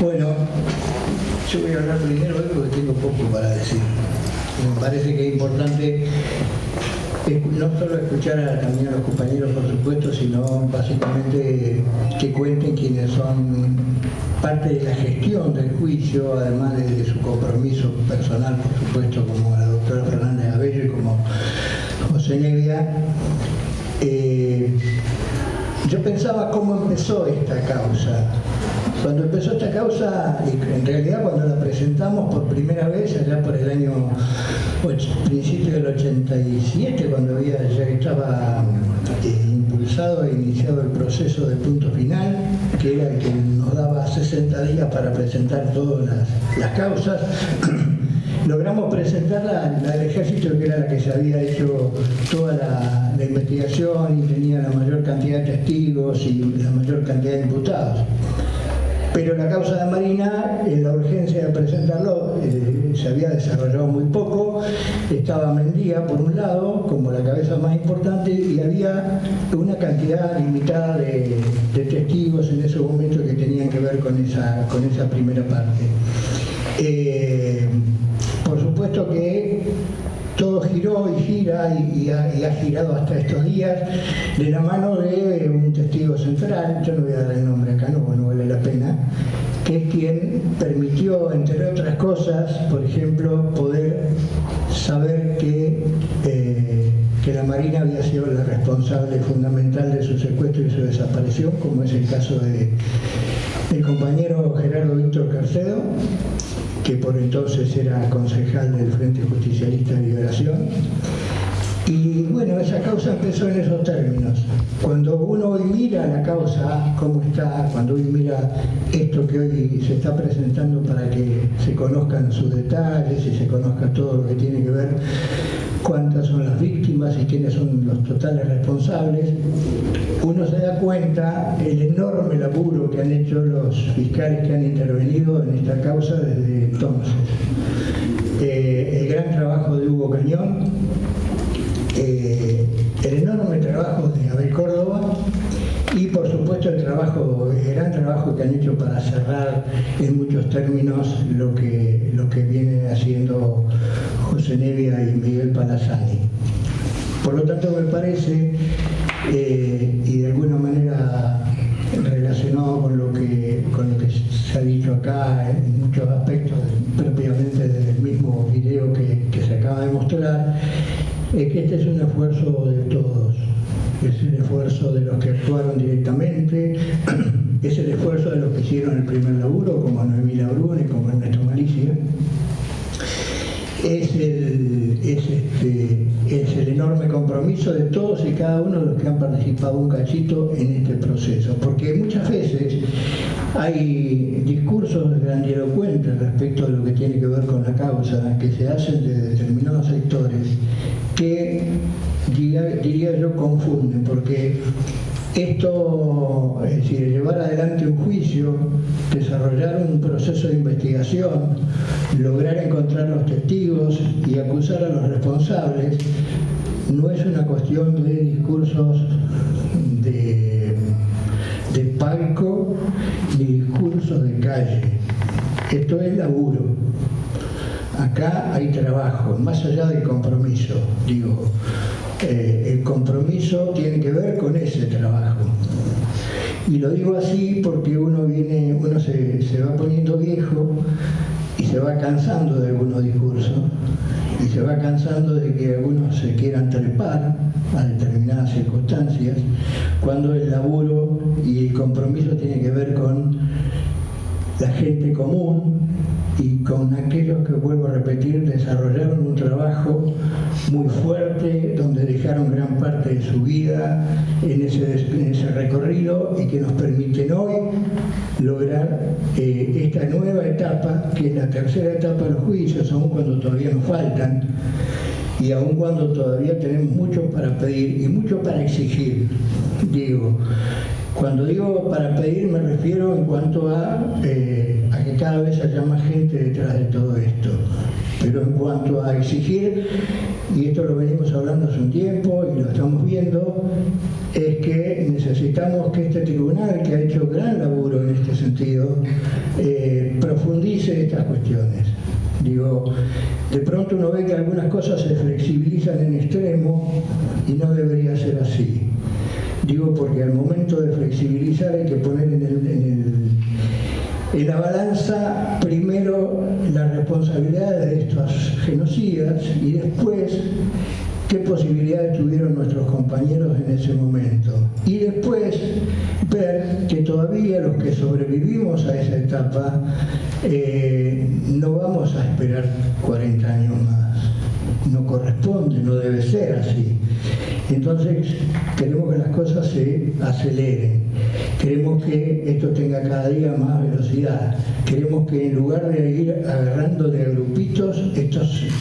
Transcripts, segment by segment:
Bueno, yo voy a hablar primero porque tengo poco para decir. Me parece que es importante no solo escuchar también a los compañeros, por supuesto, sino básicamente que cuenten quienes son parte de la gestión del juicio, además de su compromiso personal, por supuesto, como la doctora Fernández Abello y como José Nevia. Yo pensaba cómo empezó esta causa. Cuando empezó esta causa, en realidad cuando la presentamos por primera vez, allá por el año principio del 87, cuando ya estaba impulsado e iniciado el proceso de punto final, que era el que nos daba 60 días para presentar todas las causas, logramos presentar la del Ejército, que era la que se había hecho toda la investigación y tenía la mayor cantidad de testigos y la mayor cantidad de imputados. Pero la causa de Marina, la urgencia de presentarlo, se había desarrollado muy poco. Estaba Mendía, por un lado, como la cabeza más importante, y había una cantidad limitada de testigos en ese momento que tenían que ver con esa primera parte. Por supuesto que todo giró y gira y ha girado hasta estos días de la mano de un testigo central, yo no voy a dar el nombre acá, no vale la pena, que es quien permitió, entre otras cosas, por ejemplo, poder saber que la Marina había sido la responsable fundamental de su secuestro y su desaparición, como es el caso del compañero Gerardo Víctor Carcedo, que por entonces era concejal del Frente Justicialista de Liberación. Y bueno, esa causa empezó en esos términos. Cuando uno hoy mira la causa, cómo está, cuando hoy mira esto que hoy se está presentando para que se conozcan sus detalles y se conozca todo lo que tiene que ver, cuántas son las víctimas y quiénes son los totales responsables, uno se da cuenta el enorme laburo que han hecho los fiscales que han intervenido en esta causa desde entonces. El gran trabajo de Hugo Cañón, el enorme trabajo de Abel Córdoba y por supuesto el gran trabajo que han hecho para cerrar en muchos términos lo que vienen haciendo José Nevia y Miguel Palazani. Por lo tanto me parece, y de alguna manera relacionado con lo que se ha dicho acá en muchos aspectos, propiamente del mismo video que se acaba de mostrar, es que este es un esfuerzo de todos. Es el esfuerzo de los que actuaron directamente, es el esfuerzo de los que hicieron el primer laburo, como Noemí Labrune, como Ernesto Malicia. Es el enorme compromiso de todos y cada uno de los que han participado un cachito en este proceso, porque muchas veces hay discursos grandilocuentes respecto a lo que tiene que ver con la causa que se hacen de determinados sectores que diría yo confunden, porque esto, es decir, llevar adelante un juicio, desarrollar un proceso de investigación, lograr encontrar los testigos y acusar a los responsables, no es una cuestión de discursos de palco ni discursos de calle. Esto es laburo. Acá hay trabajo, más allá del compromiso, digo. El compromiso tiene que ver con ese trabajo. Y lo digo así porque uno se va poniendo viejo y se va cansando de algunos discursos y se va cansando de que algunos se quieran trepar a determinadas circunstancias, cuando el laburo y el compromiso tiene que ver con la gente común y con aquellos que, vuelvo a repetir, desarrollaron un trabajo muy fuerte, donde dejaron gran parte de su vida en ese recorrido y que nos permiten hoy lograr esta nueva etapa, que es la tercera etapa de los juicios, aun cuando todavía nos faltan y aun cuando todavía tenemos mucho para pedir y mucho para exigir. Cuando digo para pedir me refiero en cuanto a que cada vez haya más gente detrás de todo esto, Pero en cuanto a exigir, y esto lo venimos hablando hace un tiempo y lo estamos viendo, es que necesitamos que este tribunal, que ha hecho gran laburo en este sentido, profundice estas cuestiones. Digo, de pronto uno ve que algunas cosas se flexibilizan en extremo y no debería ser así. Digo, porque al momento de flexibilizar hay que poner en la balanza primero las responsabilidades de estos genocidas y después qué posibilidades tuvieron nuestros compañeros en ese momento. Y después ver que todavía los que sobrevivimos a esa etapa no vamos a esperar 40 años más. No corresponde, no debe ser así. Entonces queremos que las cosas se aceleren, queremos que esto tenga cada día más velocidad, queremos que en lugar de ir agarrando de grupitos,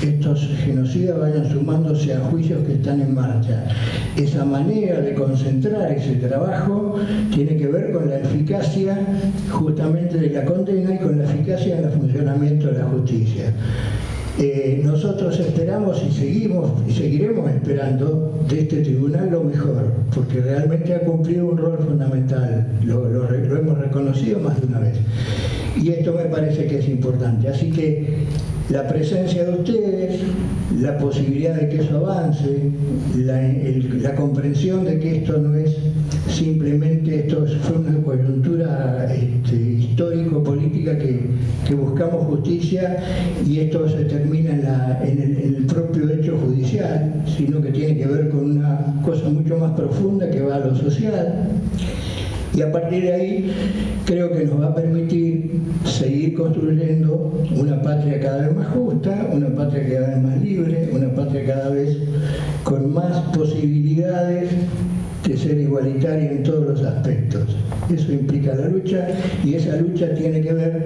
estos genocidas vayan sumándose a juicios que están en marcha. Esa manera de concentrar ese trabajo tiene que ver con la eficacia justamente de la condena y con la eficacia del funcionamiento de la justicia. Nosotros esperamos y seguiremos esperando de este tribunal lo mejor, porque realmente ha cumplido un rol fundamental, lo hemos reconocido más de una vez. Y esto me parece que es importante. Así que la presencia de ustedes, la posibilidad de que eso avance, la comprensión de que esto no es simplemente, esto fue una coyuntura histórico-política que buscamos justicia y esto se termina en el propio hecho judicial, sino que tiene que ver con una cosa mucho más profunda que va a lo social. Y a partir de ahí creo que nos va a permitir seguir construyendo una patria cada vez más justa, una patria cada vez más libre, una patria cada vez con más posibilidades de ser igualitaria en todos los aspectos. Eso implica la lucha y esa lucha tiene que ver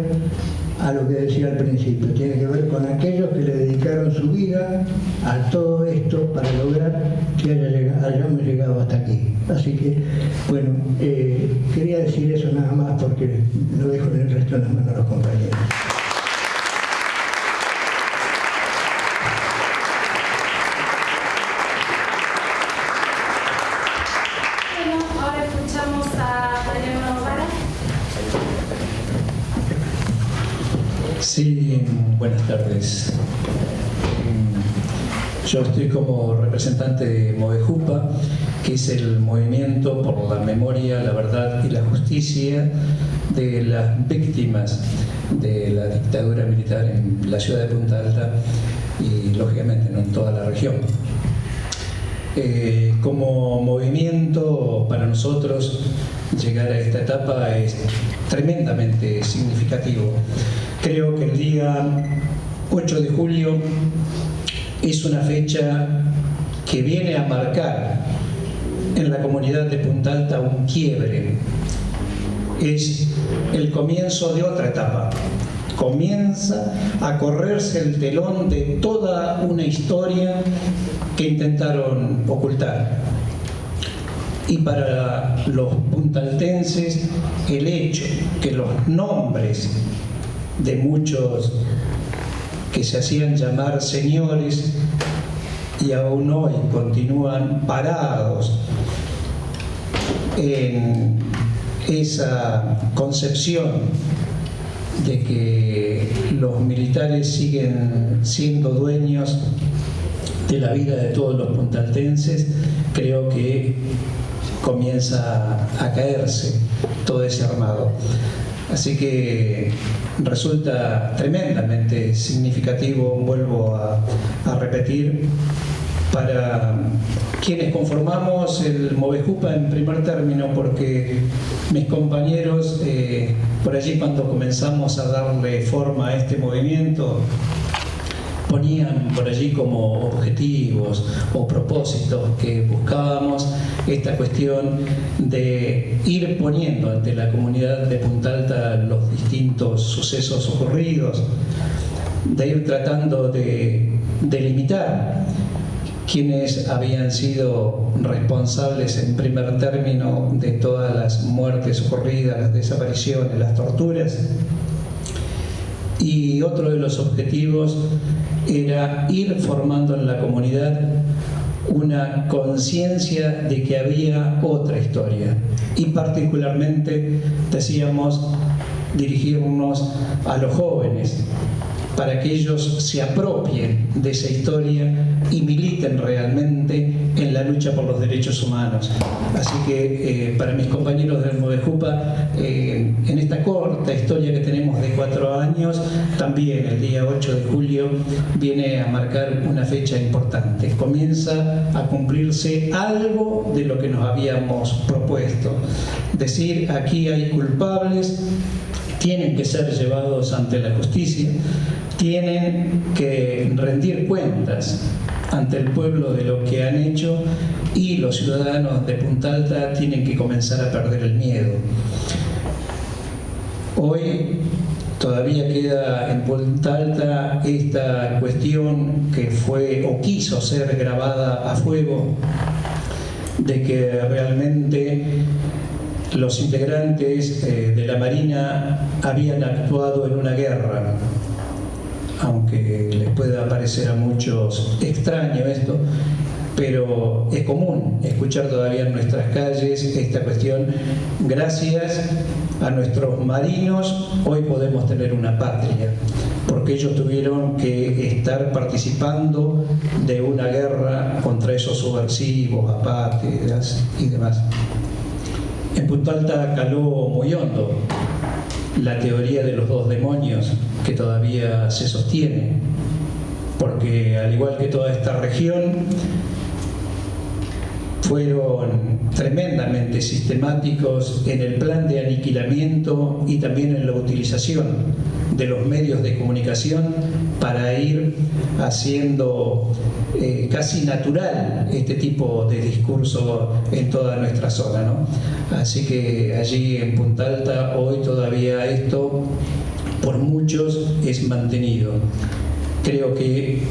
a lo que decía al principio, tiene que ver con aquellos que le dedicaron su vida a todo esto para lograr que hayamos llegado hasta aquí. Así que, bueno, quería decir eso nada más porque lo dejo en el resto de las manos a los compañeros. Bueno, ahora escuchamos a Adriano Novara. Sí, buenas tardes. Yo estoy como representante de Movejupa, que es el movimiento por la memoria, la verdad y la justicia de las víctimas de la dictadura militar en la ciudad de Punta Alta y lógicamente no en toda la región. Como movimiento, para nosotros llegar a esta etapa es tremendamente significativo. Creo que el día 8 de julio es una fecha que viene a marcar en la comunidad de Punta Alta un quiebre. Es el comienzo de otra etapa. Comienza a correrse el telón de toda una historia que intentaron ocultar. Y para los puntaltenses, el hecho que los nombres de muchos que se hacían llamar señores y aún hoy continúan parados en esa concepción de que los militares siguen siendo dueños de la vida de todos los puntaltenses, creo que comienza a caerse todo ese armado. Así que resulta tremendamente significativo, vuelvo a repetir, para quienes conformamos el Movejupa en primer término, porque mis compañeros, por allí cuando comenzamos a darle forma a este movimiento, ponían por allí como objetivos o propósitos que buscábamos esta cuestión de ir poniendo ante la comunidad de Punta Alta los distintos sucesos ocurridos, de ir tratando de delimitar quienes habían sido responsables en primer término de todas las muertes ocurridas, las desapariciones, las torturas, Y otro de los objetivos era ir formando en la comunidad una conciencia de que había otra historia, y particularmente decíamos dirigirnos a los jóvenes para que ellos se apropien de esa historia y militen realmente en la lucha por los derechos humanos. Así que para mis compañeros del Movejupa, en esta corta historia que tenemos de 4 años, también el día 8 de julio viene a marcar una fecha importante. Comienza a cumplirse algo de lo que nos habíamos propuesto. Decir, aquí hay culpables, tienen que ser llevados ante la justicia, tienen que rendir cuentas ante el pueblo de lo que han hecho, y los ciudadanos de Punta Alta tienen que comenzar a perder el miedo. Hoy todavía queda en Punta Alta esta cuestión que fue o quiso ser grabada a fuego, de que realmente los integrantes de la Marina habían actuado en una guerra. Aunque les pueda parecer a muchos extraño esto, pero es común escuchar todavía en nuestras calles esta cuestión. Gracias a nuestros marinos hoy podemos tener una patria, porque ellos tuvieron que estar participando de una guerra contra esos subversivos, apátridas y demás. En Punta Alta caló muy hondo la teoría de los 2 demonios, que todavía se sostiene, porque al igual que toda esta región, fueron tremendamente sistemáticos en el plan de aniquilamiento y también en la utilización de los medios de comunicación para ir haciendo casi natural este tipo de discurso en toda nuestra zona, ¿no? Así que allí en Punta Alta hoy todavía esto por muchos es mantenido. Creo que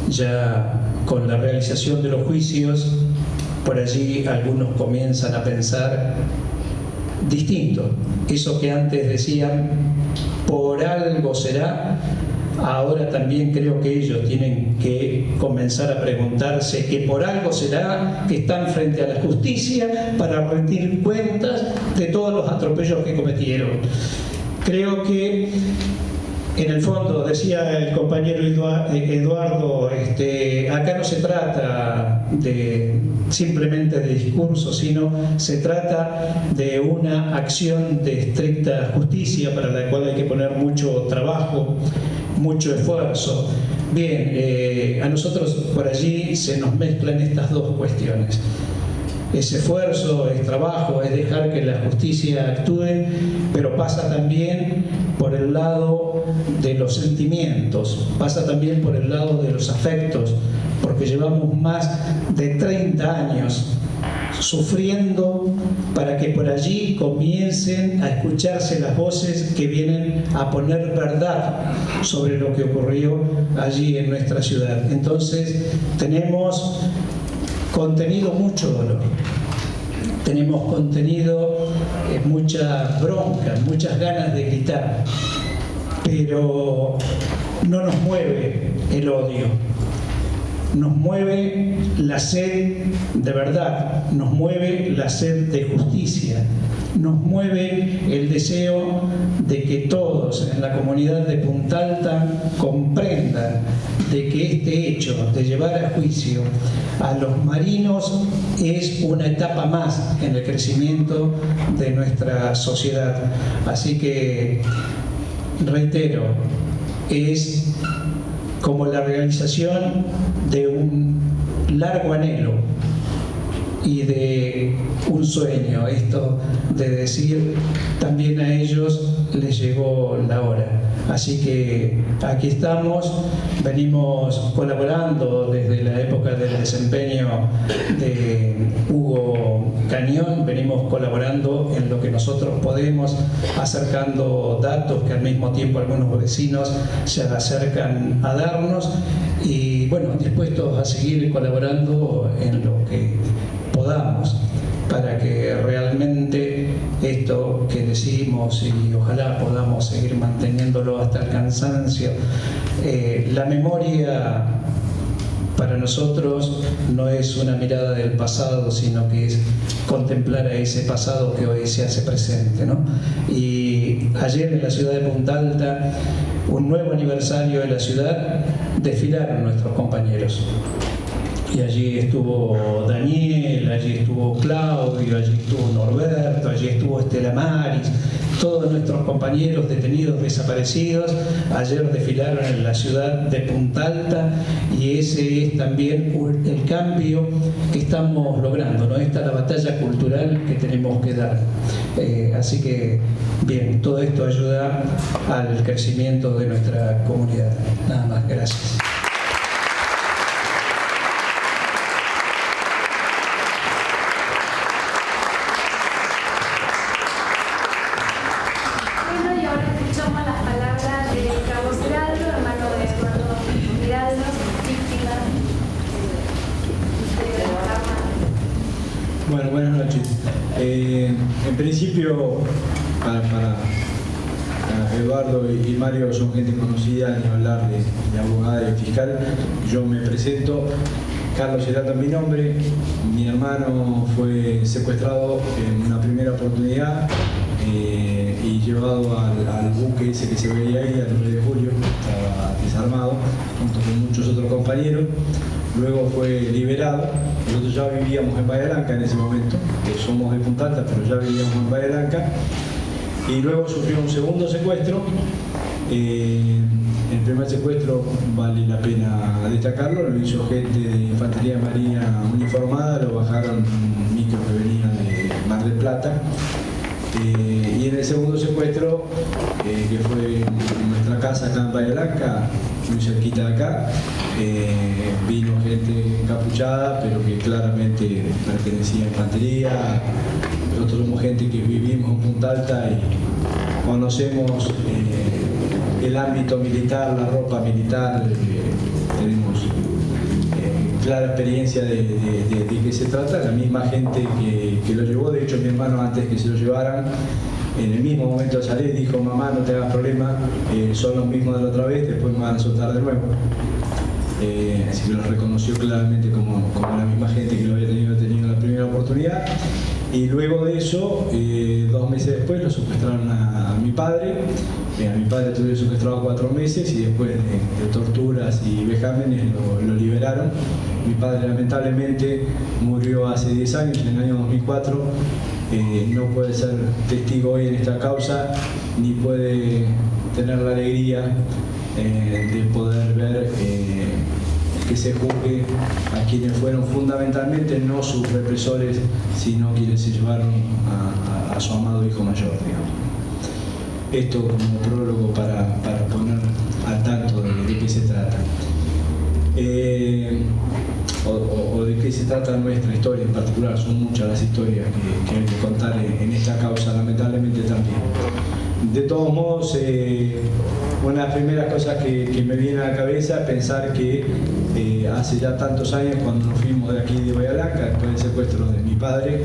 ya con la realización de los juicios, por allí algunos comienzan a pensar distinto. Eso que antes decían, por algo será, ahora también creo que ellos tienen que comenzar a preguntarse que por algo será que están frente a la justicia para rendir cuentas de todos los atropellos que cometieron. Creo que en el fondo, decía el compañero Eduardo, acá no se trata simplemente de discurso, sino se trata de una acción de estricta justicia para la cual hay que poner mucho trabajo, mucho esfuerzo. Bien, a nosotros por allí se nos mezclan estas dos cuestiones. Es esfuerzo, es trabajo, es dejar que la justicia actúe, pero pasa también por el lado de los sentimientos, pasa también por el lado de los afectos, porque llevamos más de 30 años sufriendo para que por allí comiencen a escucharse las voces que vienen a poner verdad sobre lo que ocurrió allí en nuestra ciudad. Entonces tenemos contenido mucho dolor, tenemos contenido mucha bronca, muchas ganas de gritar, pero no nos mueve el odio, nos mueve la sed de verdad, nos mueve la sed de justicia, nos mueve el deseo de que todos en la comunidad de Punta Alta comprendan de que este hecho de llevar a juicio a los marinos es una etapa más en el crecimiento de nuestra sociedad. Así que, reitero, es como la realización de un largo anhelo y de un sueño, esto de decir también a ellos les llegó la hora. Así que aquí estamos, venimos colaborando desde la época del desempeño de Hugo Cañón, venimos colaborando en lo que nosotros podemos, acercando datos que al mismo tiempo algunos vecinos se acercan a darnos, y bueno, dispuestos a seguir colaborando en lo que podamos para que realmente esto que decimos y ojalá podamos seguir manteniéndolo hasta el cansancio. La memoria para nosotros no es una mirada del pasado, sino que es contemplar a ese pasado que hoy se hace presente, ¿no? Y ayer en la ciudad de Punta Alta, un nuevo aniversario de la ciudad, desfilaron nuestros compañeros. Y allí estuvo Daniel, allí estuvo Claudio, allí estuvo Norberto, allí estuvo Estela Maris, todos nuestros compañeros detenidos desaparecidos. Ayer desfilaron en la ciudad de Punta Alta y ese es también el cambio que estamos logrando, ¿no? Esta es la batalla cultural que tenemos que dar. Así que, bien, todo esto ayuda al crecimiento de nuestra comunidad. Nada más, gracias. Bueno, buenas noches. En principio, para Eduardo y Mario son gente conocida, ni hablar de abogada y fiscal. Yo me presento, Carlos Cerata mi nombre. Mi hermano fue secuestrado en una primera oportunidad y llevado al buque ese que se veía ahí, al 9 de julio, estaba desarmado, junto con muchos otros compañeros. Luego fue liberado. Nosotros ya vivíamos en Bahía Blanca en ese momento, somos de Punta Alta, pero ya vivíamos en Bahía Blanca. Y luego sufrió un segundo secuestro. El primer secuestro, vale la pena destacarlo, lo hizo gente de Infantería Marina uniformada, lo bajaron en un micro que venía de Mar del Plata. Y en el segundo secuestro, que fue en nuestra casa acá en Bahía Blanca, muy cerquita de acá, vino gente encapuchada, pero que claramente pertenecía a Infantería. Nosotros somos gente que vivimos en Punta Alta y conocemos el ámbito militar, la ropa militar, tenemos clara experiencia de qué se trata. La misma gente que lo llevó, de hecho mi hermano antes que se lo llevaran, en el mismo momento de salir dijo: mamá, no te hagas problema, son los mismos de la otra vez, después me van a soltar de nuevo. Así que lo reconoció claramente como la misma gente que lo había tenido la primera oportunidad. Y luego de eso, 2 meses después, lo secuestraron a mi padre. A mi padre tuvieron secuestrado 4 meses y después de torturas y vejámenes lo liberaron. Mi padre lamentablemente murió hace 10 años, en el año 2004. No puede ser testigo hoy en esta causa, ni puede tener la alegría de poder ver que se juzgue a quienes fueron fundamentalmente no sus represores, sino quienes se llevaron a su amado hijo mayor, digamos. Esto como prólogo para poner al tanto de qué se trata. O de qué se trata nuestra historia en particular. Son muchas las historias que hay que contar en esta causa, lamentablemente también. De todos modos, una de las primeras cosas que me viene a la cabeza es pensar que hace ya tantos años, cuando nos fuimos de aquí de Bahía Blanca, después del secuestro de mi padre,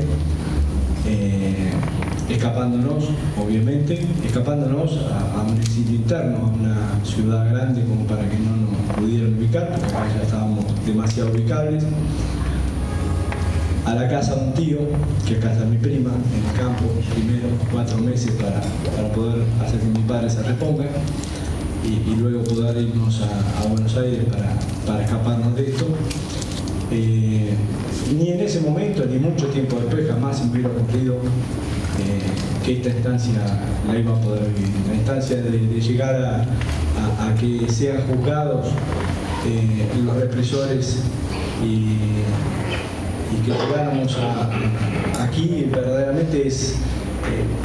escapándonos, obviamente, a un exilio interno, a una ciudad grande como para que no nos pudieran ubicar, porque acá ya estábamos demasiado ubicables, a la casa de un tío, que acá está mi prima, en el campo, primero 4 meses para poder hacer que mi padre se reponga, y luego poder irnos a Buenos Aires para escaparnos de esto. Ni en ese momento, ni mucho tiempo después, jamás me hubiera ocurrido que esta instancia la iba a poder vivir. La instancia de llegar a que sean juzgados los represores y que llegáramos aquí, verdaderamente es,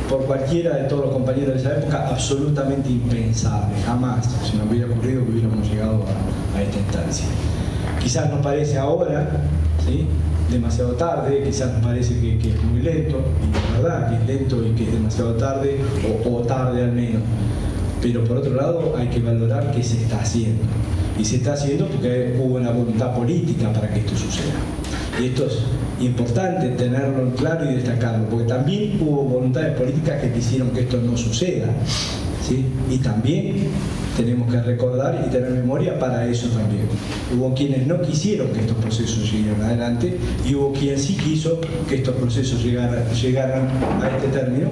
por cualquiera de todos los compañeros de esa época, absolutamente impensable. Jamás se nos hubiera ocurrido que hubiéramos llegado a esta instancia. Quizás nos parece ahora, ¿sí?, demasiado tarde, quizás nos parece que es muy lento, y la verdad que es lento y que es demasiado tarde, o tarde al menos. Pero por otro lado hay que valorar qué se está haciendo. Y se está haciendo porque hubo una voluntad política para que esto suceda. Y esto es importante tenerlo en claro y destacarlo, porque también hubo voluntades políticas que quisieron que esto no suceda, ¿sí? Y también tenemos que recordar y tener memoria para eso también. Hubo quienes no quisieron que estos procesos llegaran adelante y hubo quien sí quiso que estos procesos llegaran a este término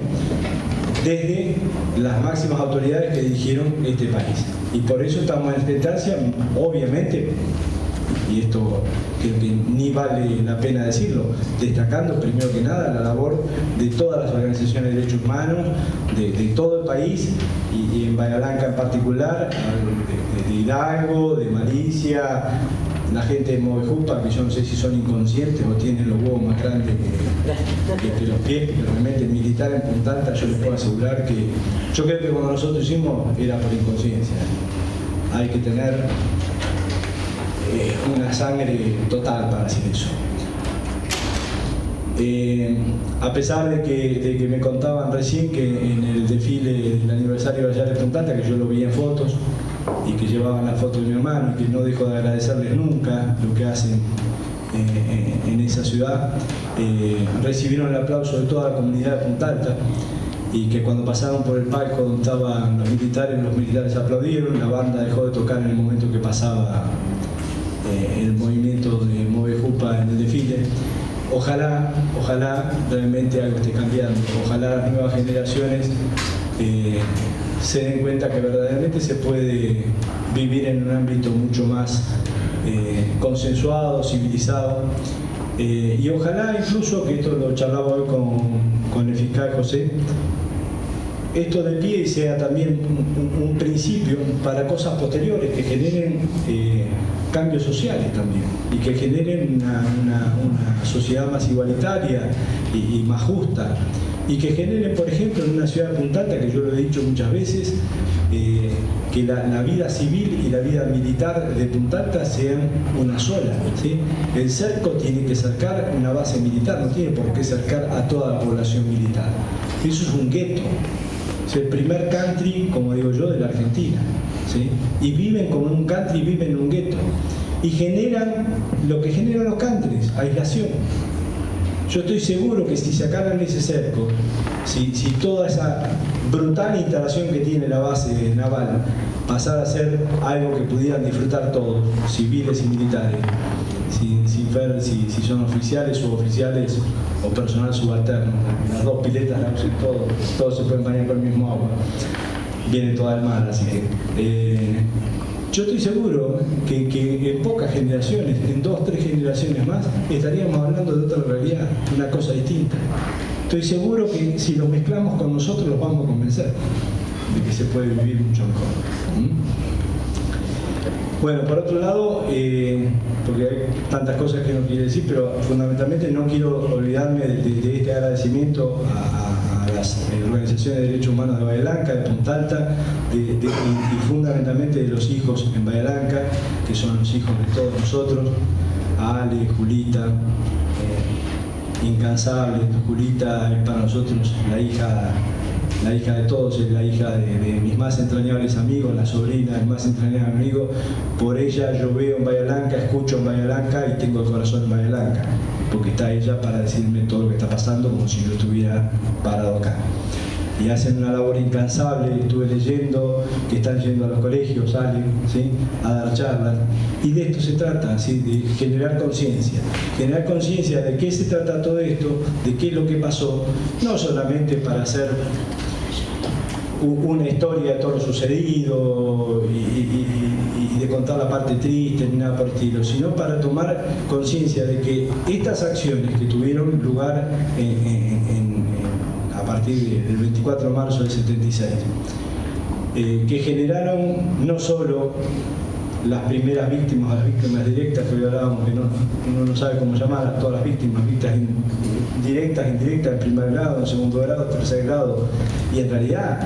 desde las máximas autoridades que dirigieron este país. Y por eso estamos en esta instancia, obviamente, y esto creo que ni vale la pena decirlo, destacando primero que nada la labor de todas las organizaciones de derechos humanos, de todo el país, y en Bahía Blanca en particular, de Hidalgo, de Malicia, la gente de Movejupa, que yo no sé si son inconscientes o tienen los huevos más grandes que los pies, pero realmente el militar en Punta Alta, yo les puedo asegurar que, yo creo que cuando nosotros hicimos era por inconsciencia. Hay que tener una sangre total para hacer eso. A pesar de que me contaban recién que en el desfile del aniversario de allá de Punta Alta, que yo lo vi en fotos y que llevaban la foto de mi hermano y que no dejo de agradecerles nunca lo que hacen en esa ciudad, recibieron el aplauso de toda la comunidad de Punta Alta, y que cuando pasaron por el palco donde estaban los militares aplaudieron, la banda dejó de tocar en el momento que pasaba el movimiento de Movejupa en el desfile. Ojalá realmente algo esté cambiando, ojalá las nuevas generaciones se den cuenta que verdaderamente se puede vivir en un ámbito mucho más consensuado, civilizado, y ojalá incluso, que esto lo charlaba hoy con el fiscal José, esto de pie sea también un principio para cosas posteriores que generen cambios sociales también, y que generen una sociedad más igualitaria y más justa, y que generen, por ejemplo, en una ciudad de Punta Alta, que yo lo he dicho muchas veces, que la vida civil y la vida militar de Punta Alta sean una sola, ¿sí? El cerco tiene que cercar una base militar, no tiene por qué cercar a toda la población militar. Eso es un gueto. Es el primer country, como digo yo, de la Argentina, ¿sí? Y viven como en un country, viven en un gueto. Y generan lo que generan los countries, aislación. Yo estoy seguro que si sacaran ese cerco, si toda esa brutal instalación que tiene la base naval pasara a ser algo que pudieran disfrutar todos, civiles y militares, sin ver si son oficiales, suboficiales o personal subalterno, las dos piletas la usen todos se pueden bañar con el mismo agua, viene toda el mar, así que yo estoy seguro que en pocas generaciones, en 2 o 3 generaciones más, estaríamos hablando de otra realidad, una cosa distinta. Estoy seguro que si los mezclamos con nosotros los vamos a convencer de que se puede vivir mucho mejor. Bueno, por otro lado, porque hay tantas cosas que no quiero decir, pero fundamentalmente no quiero olvidarme de este agradecimiento a las organizaciones de derechos humanos de Bahía Blanca, de Punta Alta, y fundamentalmente de los hijos en Bahía Blanca, que son los hijos de todos nosotros, a Ale, Julita, incansable. Julita es para nosotros la hija de todos, es la hija de mis más entrañables amigos, la sobrina del más entrañable amigo. Por ella yo veo en Bahía Blanca, escucho en Bahía Blanca y tengo el corazón en Bahía Blanca, porque está ella para decirme todo lo que está pasando como si yo estuviera parado acá. Y hacen una labor incansable. Estuve leyendo que están yendo a los colegios, salen, ¿sí?, a dar charlas, y de esto se trata, ¿sí?, de generar conciencia de qué se trata todo esto, de qué es lo que pasó, no solamente para hacer una historia de todo lo sucedido y de contar la parte triste ni nada por el estilo, sino para tomar conciencia de que estas acciones que tuvieron lugar a partir del 24 de marzo del 76, que generaron no solo las primeras víctimas, las víctimas directas que hoy hablábamos, que uno no sabe cómo llamarlas, todas las víctimas directas, indirectas, en primer grado, en segundo grado, tercer grado, y en realidad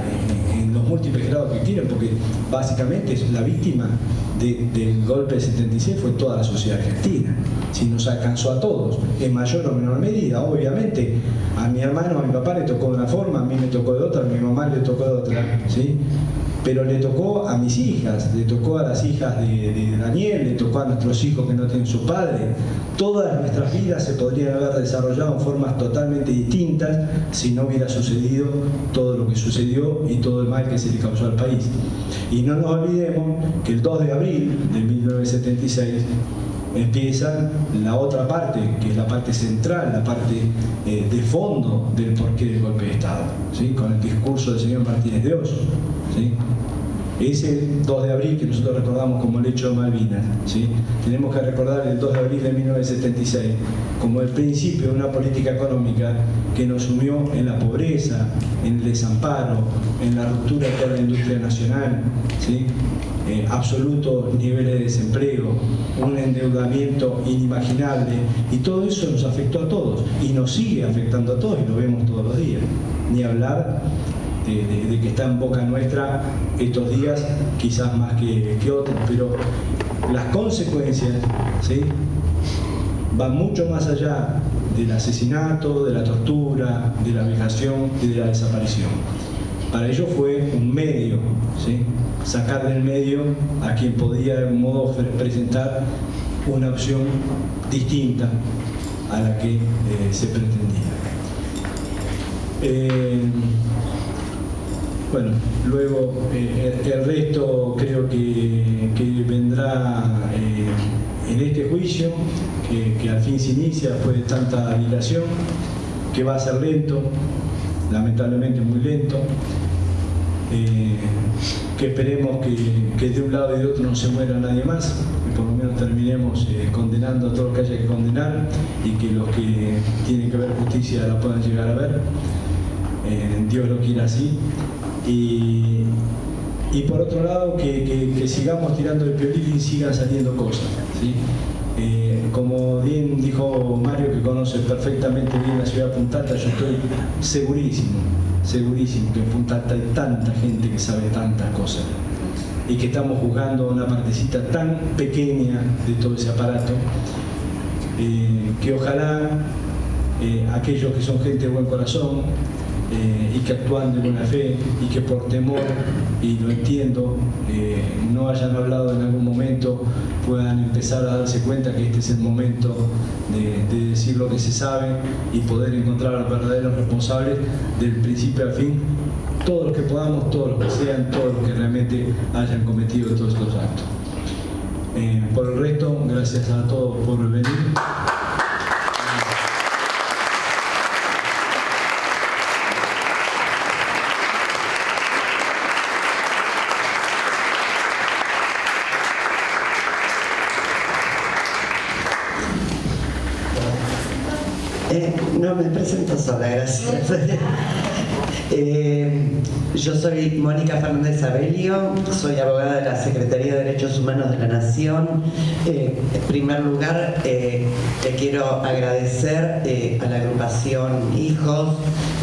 en los múltiples grados que tienen, porque básicamente la víctima del golpe del 76 fue toda la sociedad argentina, si nos alcanzó a todos, en mayor o menor medida. Obviamente, a mi hermano, a mi papá le tocó de una forma, a mí me tocó de otra, a mi mamá le tocó de otra, ¿sí? Pero le tocó a mis hijas, le tocó a las hijas de Daniel, le tocó a nuestros hijos que no tienen su padre. Todas nuestras vidas se podrían haber desarrollado en formas totalmente distintas si no hubiera sucedido todo lo que sucedió y todo el mal que se le causó al país. Y no nos olvidemos que el 2 de abril de 1976 empieza la otra parte, que es la parte central, la parte de fondo del porqué del golpe de Estado, ¿sí? Con el discurso del señor Martínez de Oz, ¿sí? Ese 2 de abril que nosotros recordamos como el hecho de Malvinas, ¿sí? Tenemos que recordar el 2 de abril de 1976 como el principio de una política económica que nos sumió en la pobreza, en el desamparo, en la ruptura de toda la industria nacional, ¿sí? Absolutos niveles de desempleo, un endeudamiento inimaginable, y todo eso nos afectó a todos y nos sigue afectando a todos y lo vemos todos los días. Ni hablar de que está en boca nuestra estos días, quizás más que otros, pero las consecuencias, ¿sí?, van mucho más allá del asesinato, de la tortura, de la vejación y de la desaparición. Para ello fue un medio, ¿sí?, sacar del medio a quien podía de algún modo presentar una opción distinta a la que se pretendía. Bueno, luego el resto creo que vendrá en este juicio, que al fin se inicia después de tanta dilación, que va a ser lento, lamentablemente muy lento, que esperemos que de un lado y de otro no se muera nadie más, que por lo menos terminemos condenando a todo lo que haya que condenar y que los que tienen que ver justicia la puedan llegar a ver. Dios lo quiera así. Y por otro lado, que sigamos tirando el piolín y sigan saliendo cosas, ¿sí? Como bien dijo Mario, que conoce perfectamente bien la ciudad de Punta Alta, yo estoy segurísimo que en Punta Alta hay tanta gente que sabe tantas cosas y que estamos juzgando una partecita tan pequeña de todo ese aparato, que ojalá aquellos que son gente de buen corazón y que actúan de buena fe y que por temor, y lo entiendo, no hayan hablado en algún momento, puedan empezar a darse cuenta que este es el momento de decir lo que se sabe y poder encontrar a los verdaderos responsables del principio al fin, todos los que podamos, todos los que sean, todos los que realmente hayan cometido todos estos actos. Por el resto, gracias a todos por venir. No, me presento sola, gracias. Yo soy Mónica Fernández Abelio, soy abogada de la Secretaría de Derechos Humanos de la Nación. En primer lugar, le quiero agradecer a la agrupación Hijos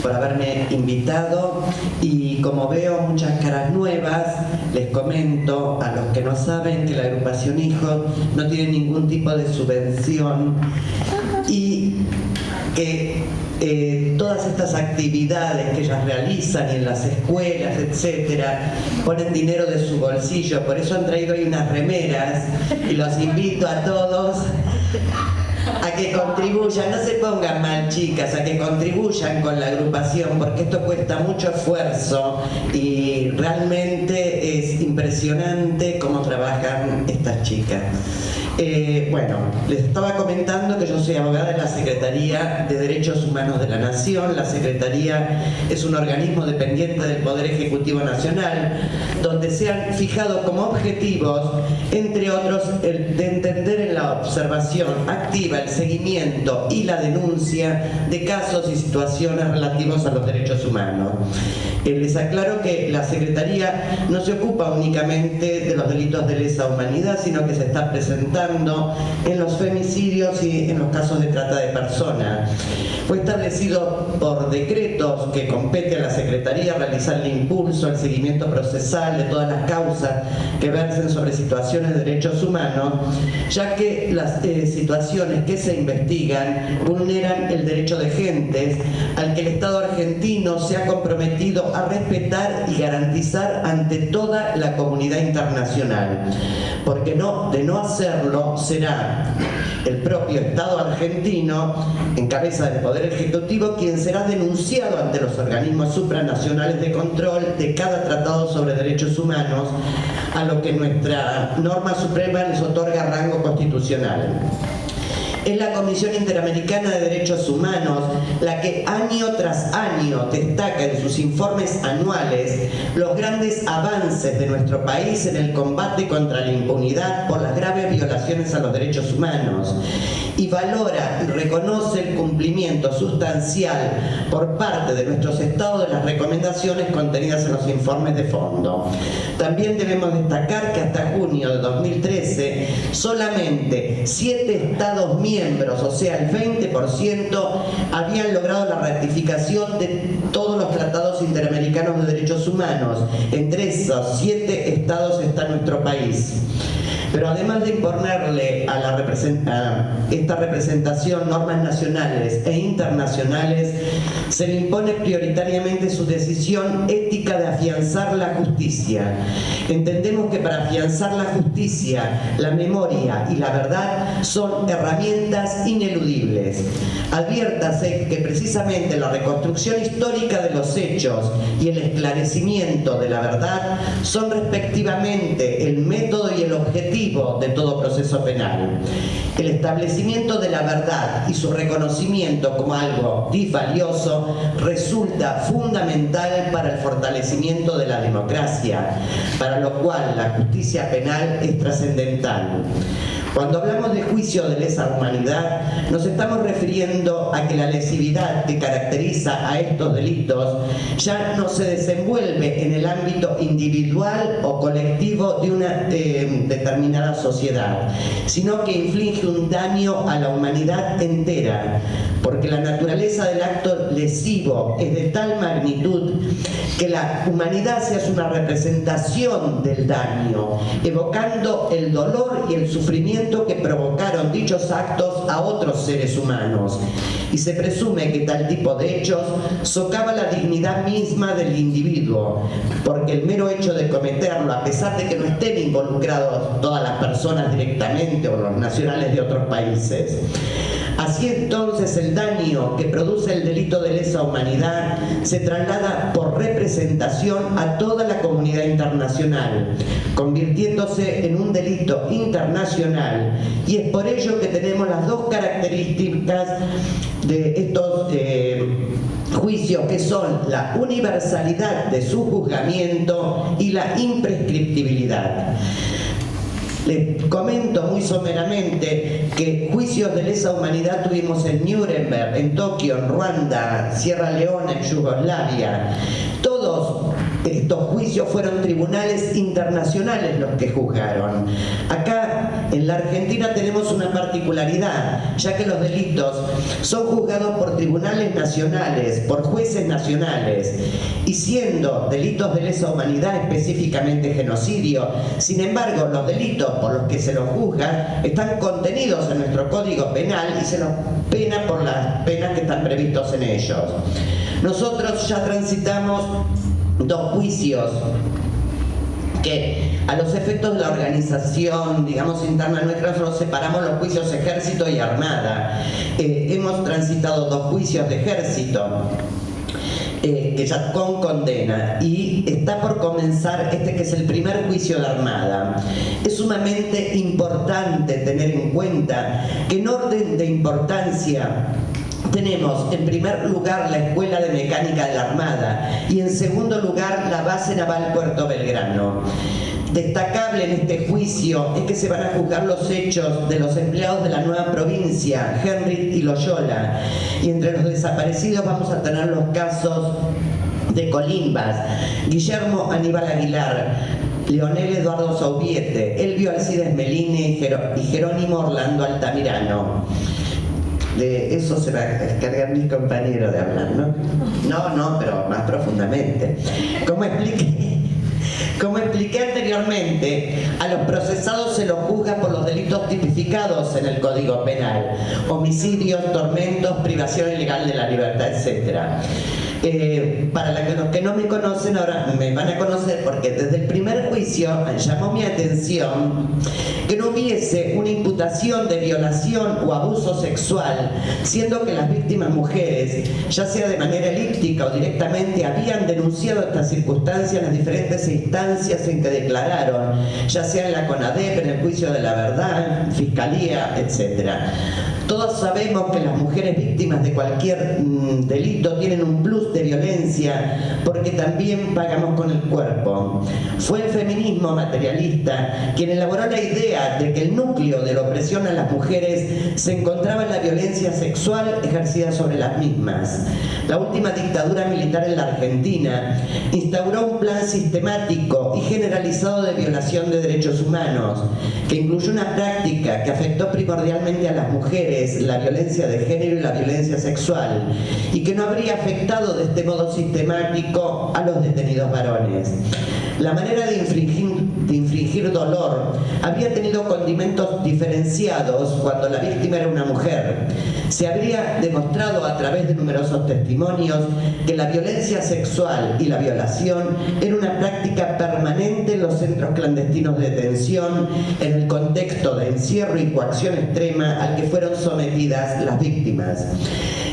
por haberme invitado, y como veo muchas caras nuevas, les comento a los que no saben que la agrupación Hijos no tiene ningún tipo de subvención y que todas estas actividades que ellas realizan en las escuelas, etcétera, ponen dinero de su bolsillo. Por eso han traído hoy unas remeras y los invito a todos a que contribuyan, no se pongan mal, chicas, a que contribuyan con la agrupación, porque esto cuesta mucho esfuerzo y realmente es impresionante cómo trabajan estas chicas. Bueno, les estaba comentando que yo soy abogada de la Secretaría de Derechos Humanos de la Nación. La Secretaría es un organismo dependiente del Poder Ejecutivo Nacional, donde se han fijado como objetivos, entre otros, el de entender en la observación activa, el seguimiento y la denuncia de casos y situaciones relativos a los derechos humanos. Les aclaro que la Secretaría no se ocupa únicamente de los delitos de lesa humanidad, sino que se está presentando en los femicidios y en los casos de trata de personas. Fue establecido por decretos que compete a la Secretaría realizar el impulso, el seguimiento procesal de todas las causas que versen sobre situaciones de derechos humanos, ya que las situaciones que se investigan vulneran el derecho de gentes al que el Estado argentino se ha comprometido a respetar y garantizar ante toda la comunidad internacional, porque de no hacerlo será el propio Estado argentino, en cabeza del Poder Ejecutivo, quien será denunciado ante los organismos supranacionales de control de cada tratado sobre derechos humanos, a lo que nuestra norma suprema les otorga rango constitucional. Es la Comisión Interamericana de Derechos Humanos la que año tras año destaca en sus informes anuales los grandes avances de nuestro país en el combate contra la impunidad por las graves violaciones a los derechos humanos y valora y reconoce el cumplimiento sustancial por parte de nuestros estados de las recomendaciones contenidas en los informes de fondo. También debemos destacar que hasta junio de 2013 solamente 7 estados miembros, o sea el 20%, habían logrado la ratificación de todos los tratados interamericanos de derechos humanos. Entre esos 7 estados está nuestro país. Pero además de imponerle a esta representación normas nacionales e internacionales, se le impone prioritariamente su decisión ética de afianzar la justicia. Entendemos que para afianzar la justicia, la memoria y la verdad son herramientas ineludibles. Adviértase que precisamente la reconstrucción histórica de los hechos y el esclarecimiento de la verdad son respectivamente el método y el objetivo de todo proceso penal. El establecimiento de la verdad y su reconocimiento como algo disvalioso resulta fundamental para el fortalecimiento de la democracia, para lo cual la justicia penal es trascendental. Cuando hablamos de juicio de lesa humanidad, nos estamos refiriendo a que la lesividad que caracteriza a estos delitos ya no se desenvuelve en el ámbito individual o colectivo de una determinada sociedad, sino que inflige un daño a la humanidad entera, porque la naturaleza del acto lesivo es de tal magnitud que la humanidad se hace una representación del daño, evocando el dolor y el sufrimiento que provocaron dichos actos a otros seres humanos, y se presume que tal tipo de hechos socava la dignidad misma del individuo, porque el mero hecho de cometerlo, a pesar de que no estén involucrados todas las personas directamente o los nacionales de otros países. Así entonces el daño que produce el delito de lesa humanidad se traslada por representación a toda la comunidad internacional, convirtiéndose en un delito internacional, y es por ello que tenemos las dos características de estos juicios, que son la universalidad de su juzgamiento y la imprescriptibilidad. Les comento muy someramente que juicios de lesa humanidad tuvimos en Nuremberg, en Tokio, en Ruanda, Sierra Leona, en Yugoslavia. Todos estos juicios fueron tribunales internacionales los que juzgaron. Acá en la Argentina tenemos una particularidad, ya que los delitos son juzgados por tribunales nacionales, por jueces nacionales, y siendo delitos de lesa humanidad, específicamente genocidio, sin embargo los delitos por los que se los juzga están contenidos en nuestro Código Penal y se los pena por las penas que están previstos en ellos. Nosotros ya transitamos 2 juicios que a los efectos de la organización, digamos, interna nuestra, nosotros separamos los juicios ejército y armada. Hemos transitado 2 juicios de ejército, que ya con condena, y está por comenzar este, que es el primer juicio de armada. Es sumamente importante tener en cuenta que en orden de importancia tenemos en primer lugar la Escuela de Mecánica de la Armada y en segundo lugar la Base Naval Puerto Belgrano. Destacable en este juicio es que se van a juzgar los hechos de los empleados de la nueva provincia, Henry y Loyola, y entre los desaparecidos vamos a tener los casos de Colimbas, Guillermo Aníbal Aguilar, Leonel Eduardo Saubiete, Elvio Alcides Meline y Jerónimo Orlando Altamirano. De eso se va a encargar mis compañeros de hablar, ¿no? No, pero más profundamente. Como expliqué anteriormente, a los procesados se los juzga por los delitos tipificados en el Código Penal: homicidios, tormentos, privación ilegal de la libertad, etc. Para los que no me conocen, ahora me van a conocer, porque desde el primer juicio llamó mi atención que no hubiese una imputación de violación o abuso sexual, siendo que las víctimas mujeres, ya sea de manera elíptica o directamente, habían denunciado estas circunstancias en las diferentes instancias en que declararon, ya sea en la CONADEP, en el juicio de la verdad, en Fiscalía, etc. Todos sabemos que las mujeres víctimas de cualquier delito tienen un plus de violencia porque también pagamos con el cuerpo. Fue el feminismo materialista quien elaboró la idea de que el núcleo de la opresión a las mujeres se encontraba en la violencia sexual ejercida sobre las mismas. La última dictadura militar en la Argentina instauró un plan sistemático y generalizado de violación de derechos humanos que incluyó una práctica que afectó primordialmente a las mujeres, la violencia de género y la violencia sexual, y que no habría afectado de este modo sistemático a los detenidos varones. La manera de infringir dolor habría tenido condimentos diferenciados cuando la víctima era una mujer. Se habría demostrado a través de numerosos testimonios que la violencia sexual y la violación era una práctica permanente en los centros clandestinos de detención, en el contexto de encierro y coacción extrema al que fueron sometidas las víctimas.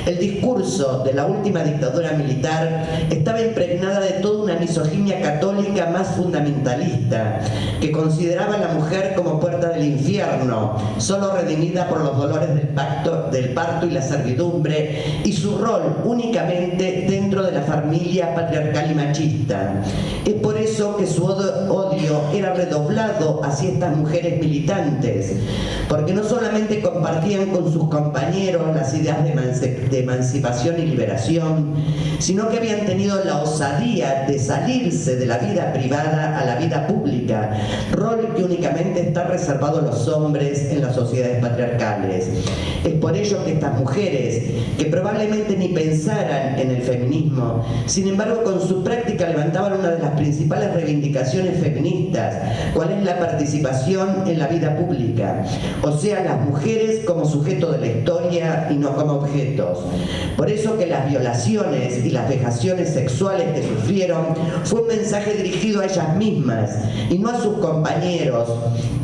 El discurso de la última dictadura militar estaba impregnada de toda una misoginia católica más fundamentalista, que consideraba a la mujer como puerta del infierno, solo redimida por los dolores del parto y la servidumbre, y su rol únicamente dentro de la familia patriarcal y machista. Es por eso que su odio era redoblado hacia estas mujeres militantes, porque no solamente compartían con sus compañeros las ideas de emancipación y liberación, sino que habían tenido la osadía de salirse de la vida privada a la vida pública, rol que únicamente está reservado a los hombres en las sociedades patriarcales. Es por ello que estas mujeres, que probablemente ni pensaran en el feminismo, sin embargo con su práctica levantaban una de las principales reivindicaciones feministas, cuál es la participación en la vida pública, o sea, las mujeres como sujeto de la historia y no como objetos. Por eso que las violaciones y las vejaciones sexuales que sufrieron fue un mensaje dirigido a ellas mismas y no a sus compañeros.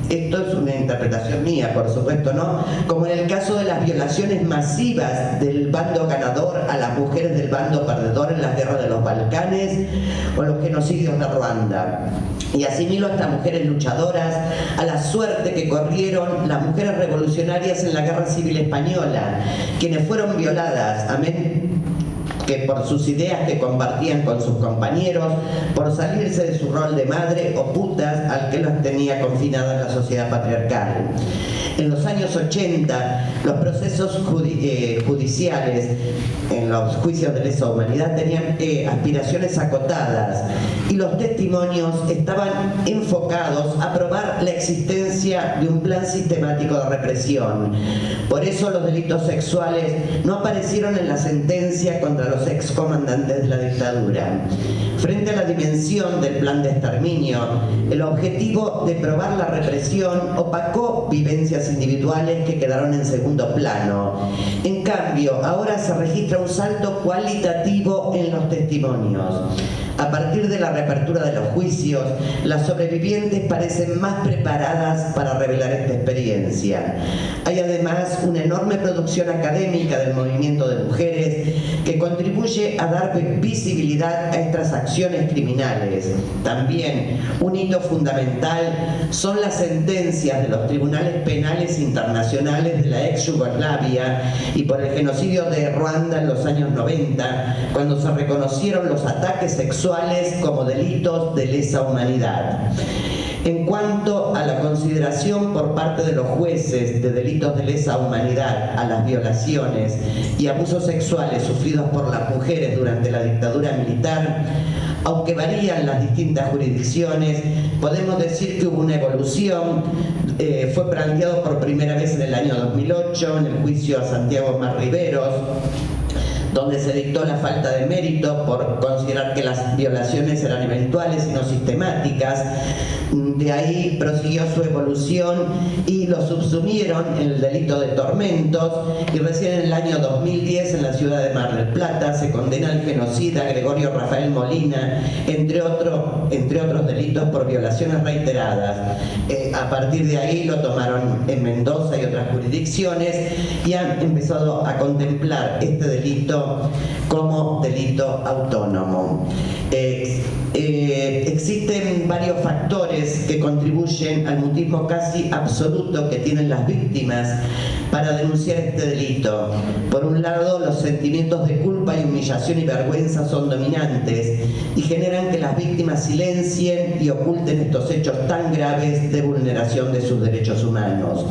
Esto es una interpretación mía, por supuesto, ¿no? Como en el caso de las violaciones masivas del bando ganador a las mujeres del bando perdedor en las guerras de los Balcanes o los genocidios de Ruanda. Y asimilo a estas mujeres luchadoras a la suerte que corrieron las mujeres revolucionarias en la Guerra Civil Española, quienes fueron violadas, amén, que por sus ideas que compartían con sus compañeros, por salirse de su rol de madre o putas al que las tenía confinadas en la sociedad patriarcal. En los años 80, los procesos judiciales en los juicios de lesa humanidad tenían aspiraciones acotadas y los testimonios estaban enfocados a probar la existencia de un plan sistemático de represión. Por eso los delitos sexuales no aparecieron en la sentencia contra los excomandantes de la dictadura. Frente a la dimensión del plan de exterminio, el objetivo de probar la represión opacó vivencias individuales que quedaron en segundo plano. En cambio, ahora se registra un salto cualitativo en los testimonios. A partir de la reapertura de los juicios, las sobrevivientes parecen más preparadas para revelar esta experiencia. Hay además una enorme producción académica del movimiento de mujeres que contribuye a dar visibilidad a estas acciones criminales. También un hito fundamental son las sentencias de los tribunales penales internacionales de la ex Yugoslavia y por el genocidio de Ruanda en los años 90, cuando se reconocieron los ataques sexuales como delitos de lesa humanidad. En cuanto a la consideración por parte de los jueces de delitos de lesa humanidad a las violaciones y abusos sexuales sufridos por las mujeres durante la dictadura militar, aunque varían las distintas jurisdicciones, podemos decir que hubo una evolución. Fue planteado por primera vez en el año 2008 en el juicio a Santiago Mar Riveros. donde se dictó la falta de mérito por considerar que las violaciones eran eventuales y no sistemáticas. De ahí prosiguió su evolución y lo subsumieron en el delito de tormentos, y recién en el año 2010 en la ciudad de Mar del Plata se condena al genocida Gregorio Rafael Molina, entre otros delitos por violaciones reiteradas. A partir de ahí lo tomaron en Mendoza y otras jurisdicciones y han empezado a contemplar este delito como delito autónomo. Existen varios factores que contribuyen al mutismo casi absoluto que tienen las víctimas para denunciar este delito. Por un lado, los sentimientos de culpa y humillación y vergüenza son dominantes y generan que las víctimas silencien y oculten estos hechos tan graves de vulneración de sus derechos humanos,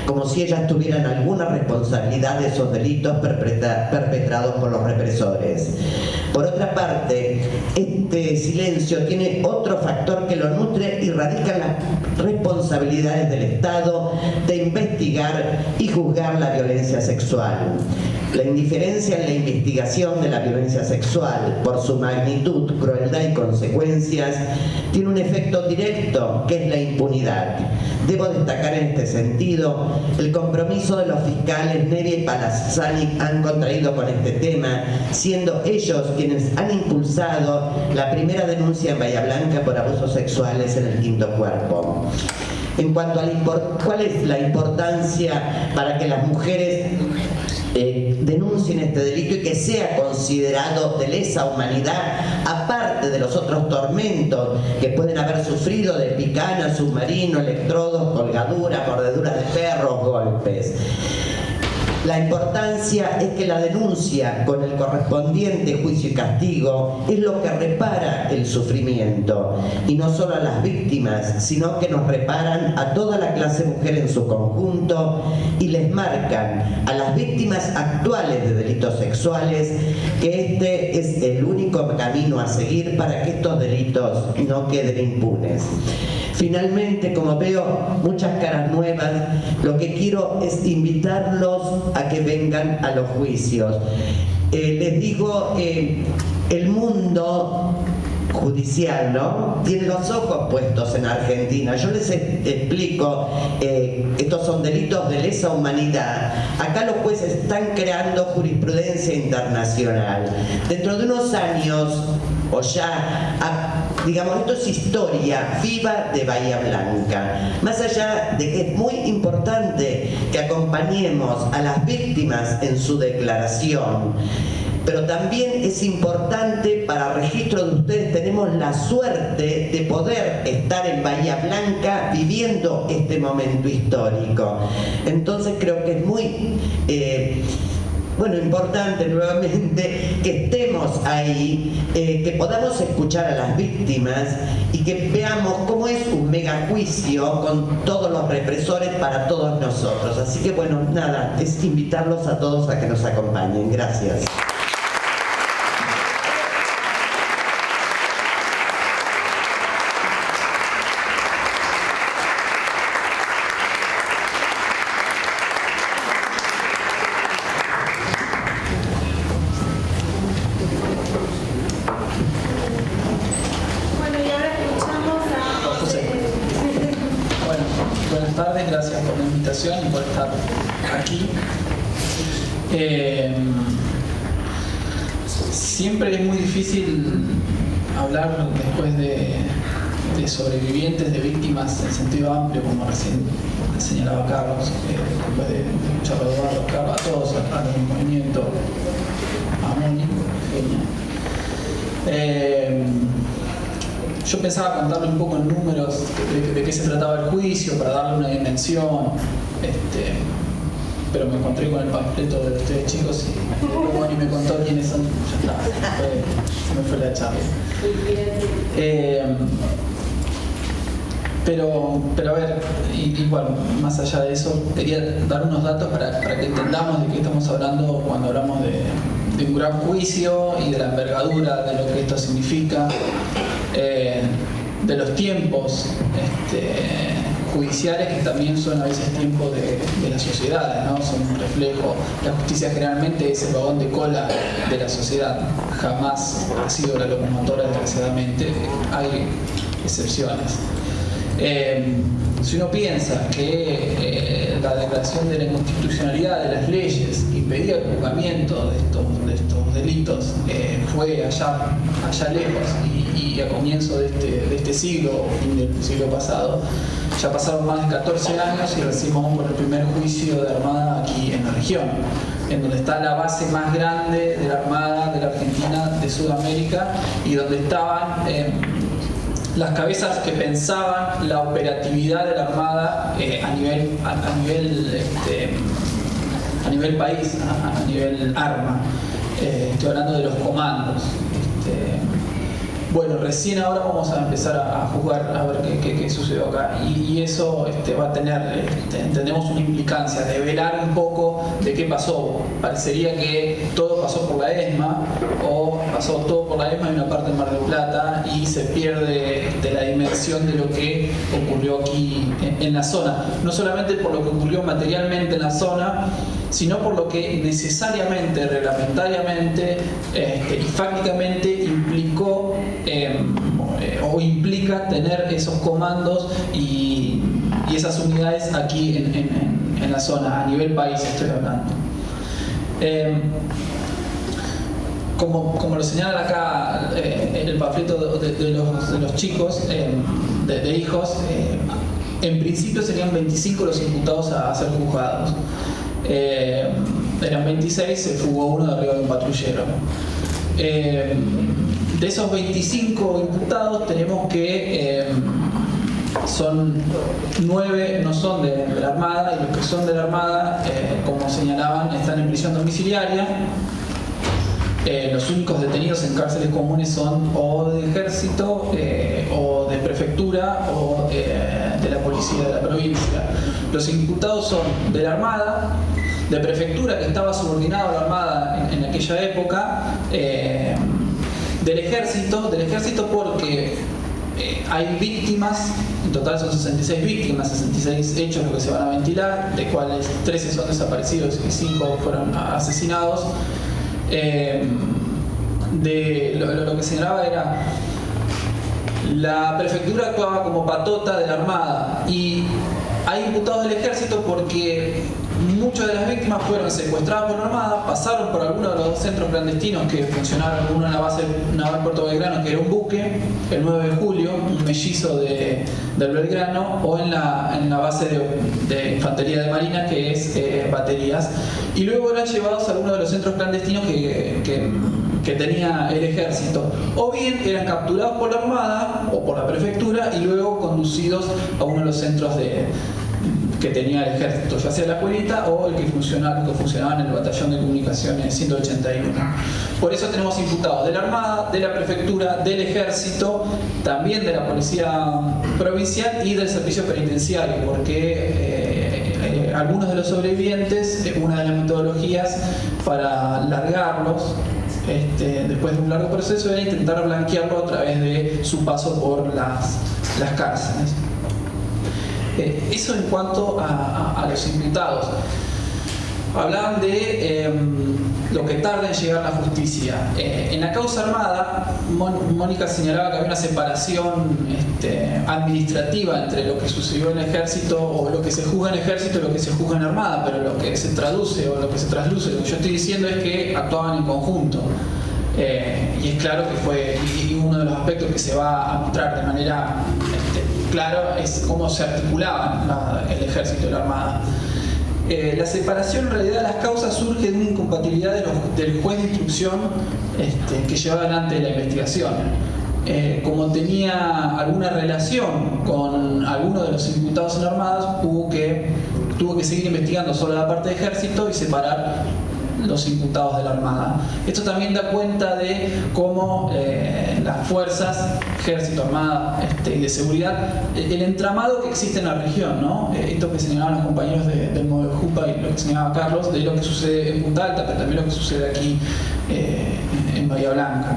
como si ellas tuvieran alguna responsabilidad de esos delitos perpetrados por los represores. Por otra parte, este silencio tiene otro factor que lo nutre y radica en las responsabilidades del Estado de investigar y juzgar la violencia sexual. La indiferencia en la investigación de la violencia sexual, por su magnitud, crueldad y consecuencias, tiene un efecto directo, que es la impunidad. Debo destacar en este sentido el compromiso de los fiscales Nevia y Palazani han contraído con este tema, siendo ellos quienes han impulsado la primera denuncia en Bahía Blanca por abusos sexuales en el Quinto Cuerpo. En cuanto a cuál es la importancia para que las mujeres denuncien este delito y que sea considerado de lesa humanidad, aparte de los otros tormentos que pueden haber sufrido de picana, submarino, electrodos, colgaduras, mordeduras de perros, golpes. La importancia es que la denuncia con el correspondiente juicio y castigo es lo que repara el sufrimiento, y no solo a las víctimas, sino que nos reparan a toda la clase mujer en su conjunto y les marcan a las víctimas actuales de delitos sexuales que este es el único camino a seguir para que estos delitos no queden impunes. Finalmente, como veo muchas caras nuevas, lo que quiero es invitarlos a que vengan a los juicios. Les digo, el mundo judicial, ¿no?, tiene los ojos puestos en Argentina. Yo les explico, estos son delitos de lesa humanidad. Acá los jueces están creando jurisprudencia internacional. Dentro de unos años, o ya, digamos, esto es historia viva de Bahía Blanca. Más allá de que es muy importante que acompañemos a las víctimas en su declaración, pero también es importante para registro de ustedes, tenemos la suerte de poder estar en Bahía Blanca viviendo este momento histórico. Entonces creo que es muy importante nuevamente que estemos ahí, que podamos escuchar a las víctimas y que veamos cómo es un megajuicio con todos los represores para todos nosotros. Así que bueno, nada, es invitarlos a todos a que nos acompañen. Gracias. Y por estar aquí. Siempre es muy difícil hablar después de sobrevivientes, de víctimas en sentido amplio, como recién señalaba Carlos, después de escucharlo a Eduardo, Carlos, a todos, a los movimientos, a Moni, yo pensaba contarle un poco en números de qué se trataba el juicio para darle una dimensión, pero me encontré con el panfleto de ustedes chicos y como ni me contó quiénes son, ya está, se me fue la charla. Pero a ver, y bueno, más allá de eso, quería dar unos datos para que entendamos de qué estamos hablando cuando hablamos de un gran juicio y de la envergadura de lo que esto significa, de los tiempos judiciales que también son a veces tiempo de las sociedades, ¿no? Son un reflejo. La justicia generalmente es el vagón de cola de la sociedad, jamás ha sido la locomotora, desgraciadamente, hay excepciones. Si uno piensa que la declaración de la inconstitucionalidad de las leyes impedía el juzgamiento de estos delitos, fue allá lejos y a comienzo de este siglo, o fin del siglo pasado, ya pasaron más de 14 años y recibimos por el primer juicio de Armada aquí en la región, en donde está la base más grande de la Armada de la Argentina, de Sudamérica, y donde estaban las cabezas que pensaban la operatividad de la Armada a nivel país, a nivel arma. Estoy hablando de los comandos. Bueno, recién ahora vamos a empezar a juzgar a ver qué sucedió acá, y eso va a tener, entendemos, una implicancia de velar un poco de qué pasó. Parecería que todo pasó por la ESMA, o pasó todo por la ESMA y una parte en Mar del Plata, y se pierde la dimensión de lo que ocurrió aquí en la zona, no solamente por lo que ocurrió materialmente en la zona, sino por lo que necesariamente, reglamentariamente y fácticamente implicó o implica tener esos comandos y esas unidades aquí en la zona, a nivel país estoy hablando. Como lo señalan acá en el panfleto de los chicos, de hijos, en principio serían 25 los imputados a ser juzgados. Eran 26, se fugó uno de arriba de un patrullero. De esos 25 imputados tenemos que son 9 no son de la Armada, y los que son de la Armada, como señalaban, están en prisión domiciliaria. Los únicos detenidos en cárceles comunes son o del ejército, o de prefectura, o de la policía de la provincia. Los imputados son de la Armada, de prefectura, que estaba subordinado a la Armada en aquella época, del ejército porque hay víctimas, en total son 66 víctimas, 66 hechos los que se van a ventilar, de cuales 13 son desaparecidos y 5 fueron asesinados. Lo que señalaba era, la prefectura actuaba como patota de la Armada, y hay imputados del ejército porque muchas de las víctimas fueron secuestradas por la Armada, pasaron por algunos de los centros clandestinos que funcionaban, uno en la base naval Puerto Belgrano, que era un buque, el 9 de julio, un mellizo del Belgrano, o en la base de infantería de marina, que es baterías, y luego eran llevados a algunos de los centros clandestinos que tenía el ejército, o bien eran capturados por la Armada o por la prefectura y luego conducidos a uno de los centros que tenía el ejército, ya sea la escuelita o el que funcionaba en el batallón de comunicaciones 181. Por eso tenemos imputados de la Armada, de la prefectura, del ejército, también de la policía provincial y del servicio penitenciario, porque algunos de los sobrevivientes, una de las metodologías para largarlos después de un largo proceso era intentar blanquearlo a través de su paso por las cárceles. Eso en cuanto a los imputados. Hablaban de lo que tarda en llegar la justicia. En la causa Armada, Mónica señalaba que había una separación administrativa entre lo que sucedió en el ejército, o lo que se juzga en el ejército y lo que se juzga en Armada, pero lo que se traduce o lo que se trasluce, lo que yo estoy diciendo es que actuaban en conjunto. Y es claro que fue, y uno de los aspectos que se va a mostrar de manera clara es cómo se articulaban el ejército y la Armada. La separación en realidad de las causas surge de una incompatibilidad del juez de instrucción que lleva adelante la investigación. Como tenía alguna relación con alguno de los imputados en la Armada, tuvo que seguir investigando solo la parte de ejército y separar los imputados de la Armada. Esto también da cuenta de cómo las fuerzas, ejército, Armada y de seguridad, el entramado que existe en la región, ¿no? Esto que señalaban los compañeros del Modelo Jupa y lo que señalaba Carlos, de lo que sucede en Punta Alta, pero también lo que sucede aquí en Bahía Blanca.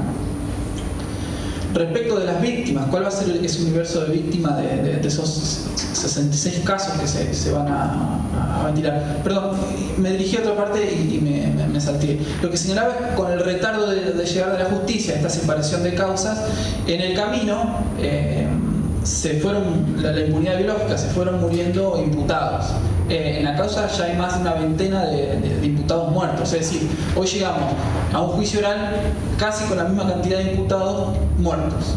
Respecto de las víctimas, ¿cuál va a ser ese universo de víctimas de esos 66 casos que se van a ventilar? Perdón, me dirigí a otra parte y me salté. Lo que señalaba es con el retardo de llegar a la justicia, esta separación de causas, en el camino se fueron, la impunidad biológica, se fueron muriendo imputados. En la causa ya hay más de una veintena de imputados muertos, es decir, hoy llegamos a un juicio oral casi con la misma cantidad de imputados muertos.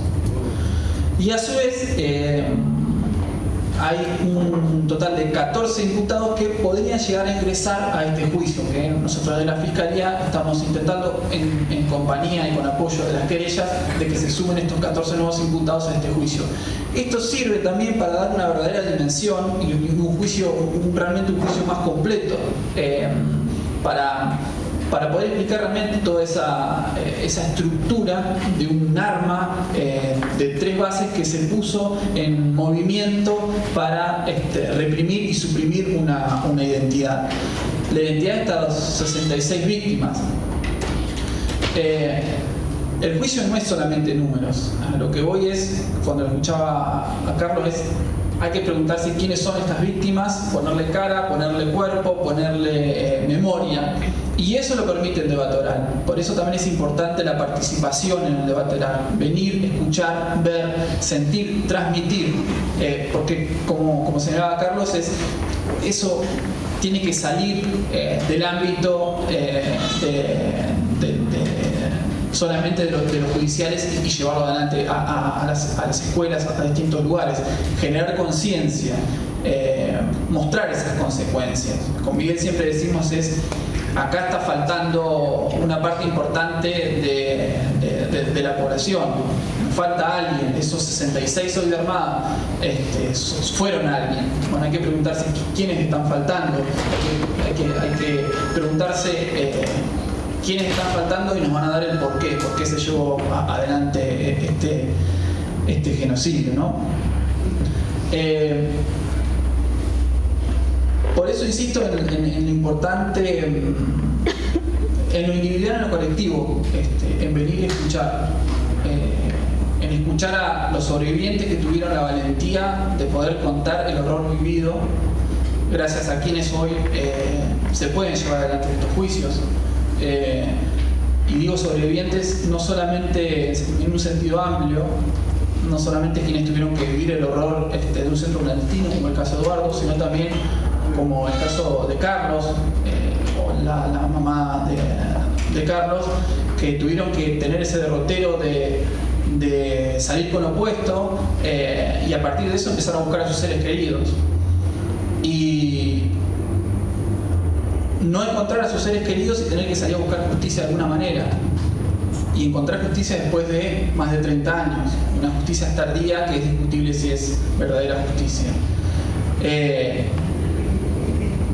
Y a su vez hay un total de 14 imputados que podrían llegar a ingresar a este juicio, que nosotros de la Fiscalía estamos intentando, en compañía y con apoyo de las querellas, de que se sumen estos 14 nuevos imputados a este juicio. Esto sirve también para dar una verdadera dimensión y un juicio, realmente un juicio más completo, para poder explicar realmente toda esa estructura de un arma de 3 bases que se puso en movimiento para reprimir y suprimir una identidad. La identidad de estas 66 víctimas. El juicio no es solamente números. A lo que voy es, cuando escuchaba a Carlos, hay que preguntarse quiénes son estas víctimas, ponerle cara, ponerle cuerpo, ponerle memoria. Y eso lo permite el debate oral. Por eso también es importante la participación en el debate oral. Venir, escuchar, ver, sentir, transmitir. Porque, como señalaba Carlos, eso tiene que salir del ámbito solamente de los judiciales y llevarlo adelante a las escuelas, a distintos lugares. Generar conciencia, mostrar esas consecuencias. Con Miguel siempre decimos acá está faltando una parte importante de la población. Falta alguien. Esos 66 hoy de Armada fueron alguien. Bueno, hay que preguntarse quiénes están faltando. Hay que preguntarse quiénes están faltando y nos van a dar el por qué se llevó adelante este genocidio, ¿no? Por eso insisto en lo importante, en lo individual, en lo colectivo, en venir y escuchar, en escuchar a los sobrevivientes que tuvieron la valentía de poder contar el horror vivido, gracias a quienes hoy se pueden llevar adelante estos juicios. Y digo sobrevivientes no solamente en un sentido amplio, no solamente quienes tuvieron que vivir el horror de un centro clandestino, como el caso de Eduardo, sino también como el caso de Carlos, o la mamá de Carlos, que tuvieron que tener ese derrotero de salir con lo opuesto, y a partir de eso empezaron a buscar a sus seres queridos. Y no encontrar a sus seres queridos y tener que salir a buscar justicia de alguna manera. Y encontrar justicia después de más de 30 años. Una justicia tardía que es discutible si es verdadera justicia.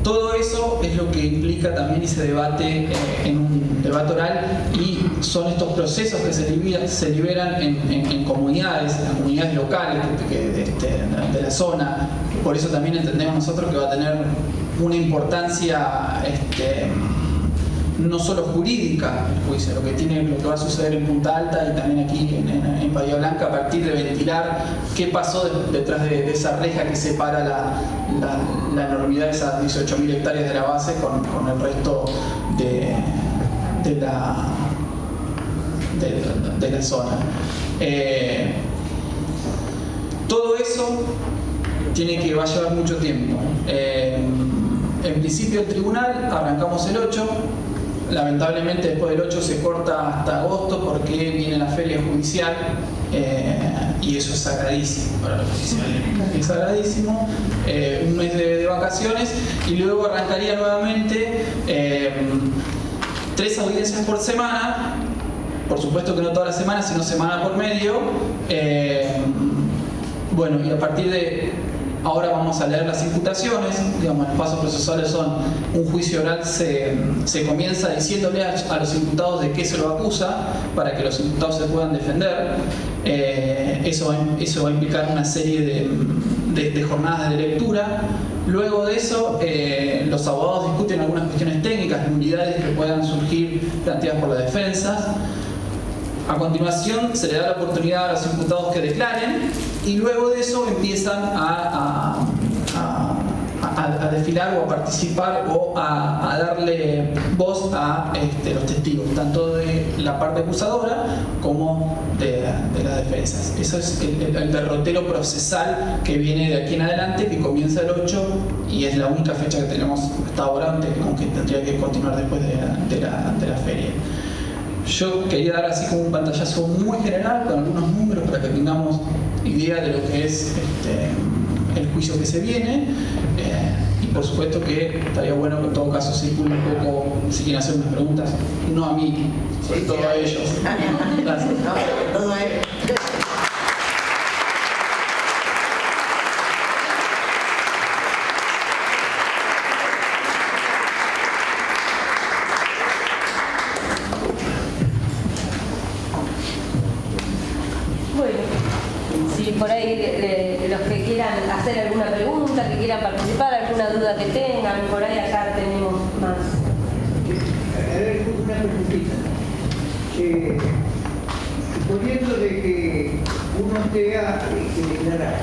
Todo eso es lo que implica también ese debate en un debate oral, y son estos procesos que se liberan en comunidades, en comunidades locales de la zona. Por eso también entendemos nosotros que va a tener una importancia no solo jurídica el juicio, lo que va a suceder en Punta Alta y también aquí en Bahía Blanca, a partir de ventilar qué pasó detrás de esa reja que separa la enormidad de esas 18.000 hectáreas de la base con el resto de la zona. Todo eso va a llevar mucho tiempo. En principio el tribunal, arrancamos el 8, lamentablemente después del 8 se corta hasta agosto porque viene la feria judicial, y eso es sagradísimo para los oficiales, es sagradísimo, un mes de vacaciones, y luego arrancaría nuevamente 3 audiencias por semana, por supuesto que no toda la semana, sino semana por medio. Bueno, y a partir de ahora vamos a leer las imputaciones. Digamos, los pasos procesales son: un juicio oral se comienza diciéndole a los imputados de qué se lo acusa, para que los imputados se puedan defender. Eso va a implicar una serie de jornadas de lectura. Luego de eso, los abogados discuten algunas cuestiones técnicas, nulidades que puedan surgir planteadas por las defensas. A continuación se le da la oportunidad a los imputados que declaren y luego de eso empiezan a desfilar o a participar o a darle voz a los testigos, tanto de la parte acusadora como de las defensas. Eso es el derrotero procesal que viene de aquí en adelante, que comienza el 8 y es la única fecha que tenemos hasta ahora, aunque tendría que continuar después de la feria. Yo quería dar así como un pantallazo muy general con algunos números para que tengamos idea de lo que es el juicio que se viene, y por supuesto que estaría bueno que en todo caso circule un poco, si quieren hacer unas preguntas, no a mí, sobre todo a ellos. Gracias. Si por ahí los que quieran hacer alguna pregunta, que quieran participar, alguna duda que tengan, por ahí acá tenemos más. A ver, una preguntita. Suponiendo de que uno tenga que declarar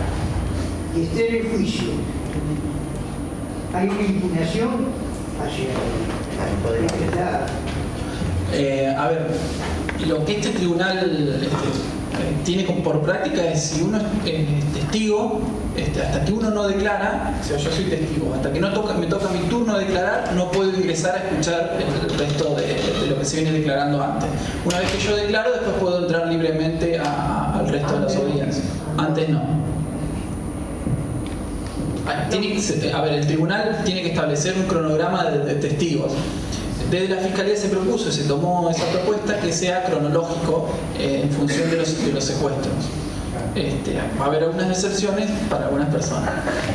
y esté en el juicio, ¿hay una impugnación hacia A ver, lo que este tribunal tiene por práctica es, si uno es testigo, hasta que uno no declara, o sea, yo soy testigo, hasta que me toca mi turno declarar, no puedo ingresar a escuchar el resto de lo que se viene declarando antes. Una vez que yo declaro, después puedo entrar libremente al resto de las audiencias. Antes no. A ver, el tribunal tiene que establecer un cronograma de testigos. Desde la Fiscalía se propuso, se tomó esa propuesta, que sea cronológico en función de los secuestros. Va a haber algunas excepciones para algunas personas.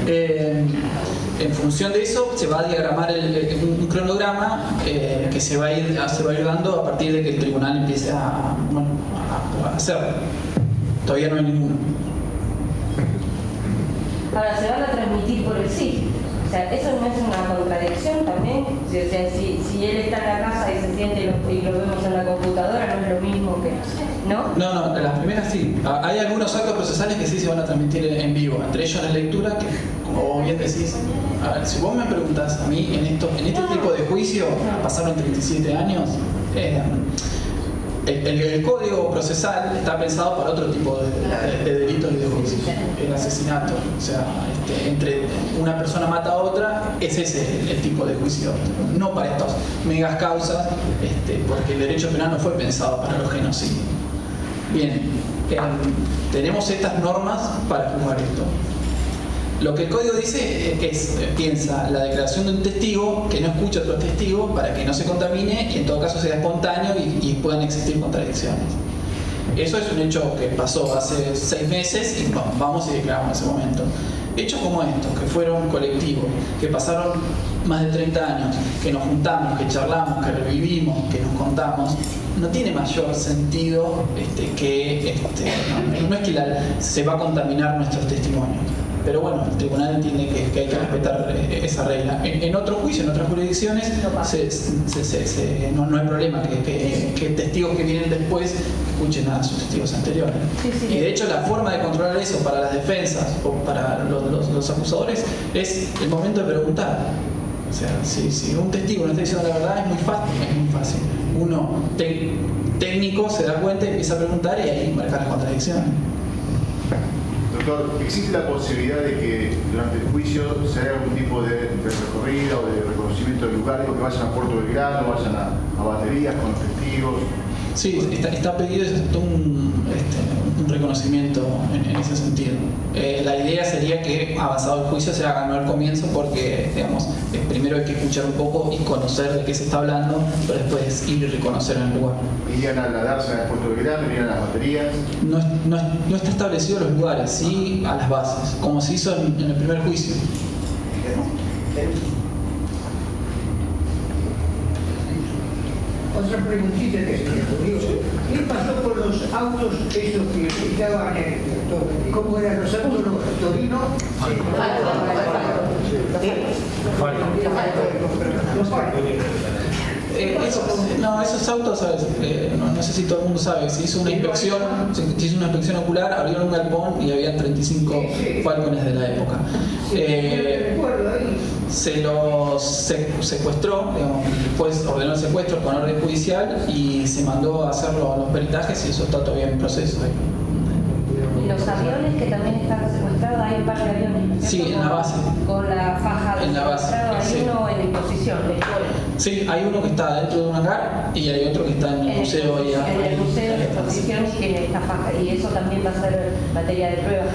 En función de eso se va a diagramar un cronograma que se va a ir dando a partir de que el tribunal empiece a hacerlo. Todavía no hay ninguno. Ahora, se van a transmitir por el sí. O sea, eso no es una contradicción también. O sea, si él está en la casa y se siente y lo vemos en la computadora, no es lo mismo que... ¿No? No, las primeras sí. Hay algunos actos procesales que sí se van a transmitir en vivo, entre ellos la lectura, que como vos bien decís, a ver, si vos me preguntás a mí en este tipo de juicio, pasaron 37 años, el código procesal está pensado para otro tipo de delitos y de juicios. El asesinato, o sea, entre una persona mata a otra, es ese el tipo de juicio, no para estas megas causas, porque el derecho penal no fue pensado para los genocidios. Bien, tenemos estas normas para juzgar esto. Lo que el código dice piensa la declaración de un testigo que no escucha a otros testigos para que no se contamine y en todo caso sea espontáneo y puedan existir contradicciones. Eso es un hecho que pasó hace 6 meses y vamos y declaramos en ese momento. Hechos como estos, que fueron colectivos, que pasaron más de 30 años, que nos juntamos, que charlamos, que revivimos, que nos contamos, no tiene mayor sentido que no es que se va a contaminar nuestros testimonios. Pero bueno, el tribunal entiende que hay que respetar esa regla. En otro juicio, en otras jurisdicciones, no hay problema que testigos que vienen después escuchen a sus testigos anteriores. Y de hecho la forma de controlar eso para las defensas o para los acusadores es el momento de preguntar. O sea, si un testigo no está diciendo la verdad, es muy fácil. Uno técnico se da cuenta y empieza a preguntar y ahí marcar las contradicciones. Doctor, ¿existe la posibilidad de que durante el juicio se haga algún tipo de recorrida o de reconocimiento del lugar, que vayan a Puerto Belgrano, vayan a baterías con los testigos? Sí, está pedido un reconocimiento en ese sentido. La idea sería que avanzado el juicio se haga no al comienzo porque, digamos, primero hay que escuchar un poco y conocer de qué se está hablando, pero después ir y reconocer en el lugar. ¿Irían a la dársena de Puerto Belgrano? ¿Irían a las baterías? No está establecido los lugares, sí a las bases, como se hizo en el primer juicio. Otra preguntita que se me ocurrió. ¿Qué pasó con los autos esos que estaban ¿cómo eran los autos? ¿Torino? Eso esos autos, ¿sabes? No sé si todo el mundo sabe, se hizo una inspección ocular, abrieron un galpón y había 35 Falcones de la época. Se los secuestró, digamos, después ordenó el secuestro con orden judicial y se mandó a hacer los peritajes y eso está todavía en proceso. Y los aviones que también están secuestrados, hay un par de aviones. Sí, en la base. Con la faja de secuestrado, hay uno en exposición, de escuela. Sí, hay uno que está dentro de un hangar y hay otro que está en el museo. En el museo de exposición y tiene esta faja, y eso también va a ser materia de prueba.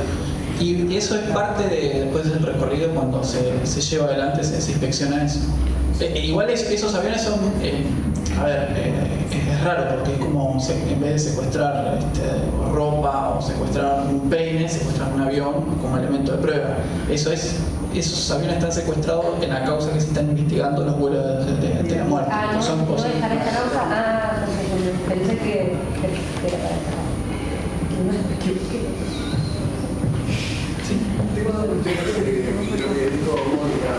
Y eso es parte después del recorrido cuando se lleva adelante, se inspecciona eso. Igual esos aviones son, es raro porque es como en vez de secuestrar ropa o secuestrar un peine, secuestrar un avión como elemento de prueba. Esos aviones están secuestrados en la causa que se están investigando, los vuelos de la muerte. ¿No son es para esta causa? Pensé que era para esta causa. Tengo una cuestión lo que dijo Mónica.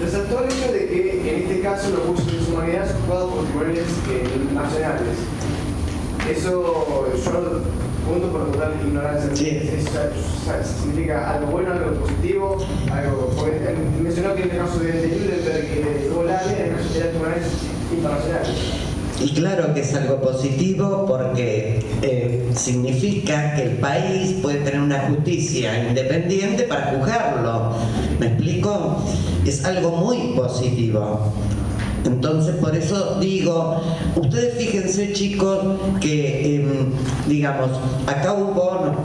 Resaltó el hecho de que en este caso los juicios de su humanidad son juzgados por tribunales nacionales. Eso yo punto por total ignorancia. ¿Significa algo bueno, algo positivo? Porque mencionó que en el caso de Nuremberg y de Golane eran tribunales internacionales. Y claro que es algo positivo porque significa que el país puede tener una justicia independiente para juzgarlo. ¿Me explico? Es algo muy positivo. Entonces, por eso digo, ustedes fíjense, chicos, que, digamos, acá hubo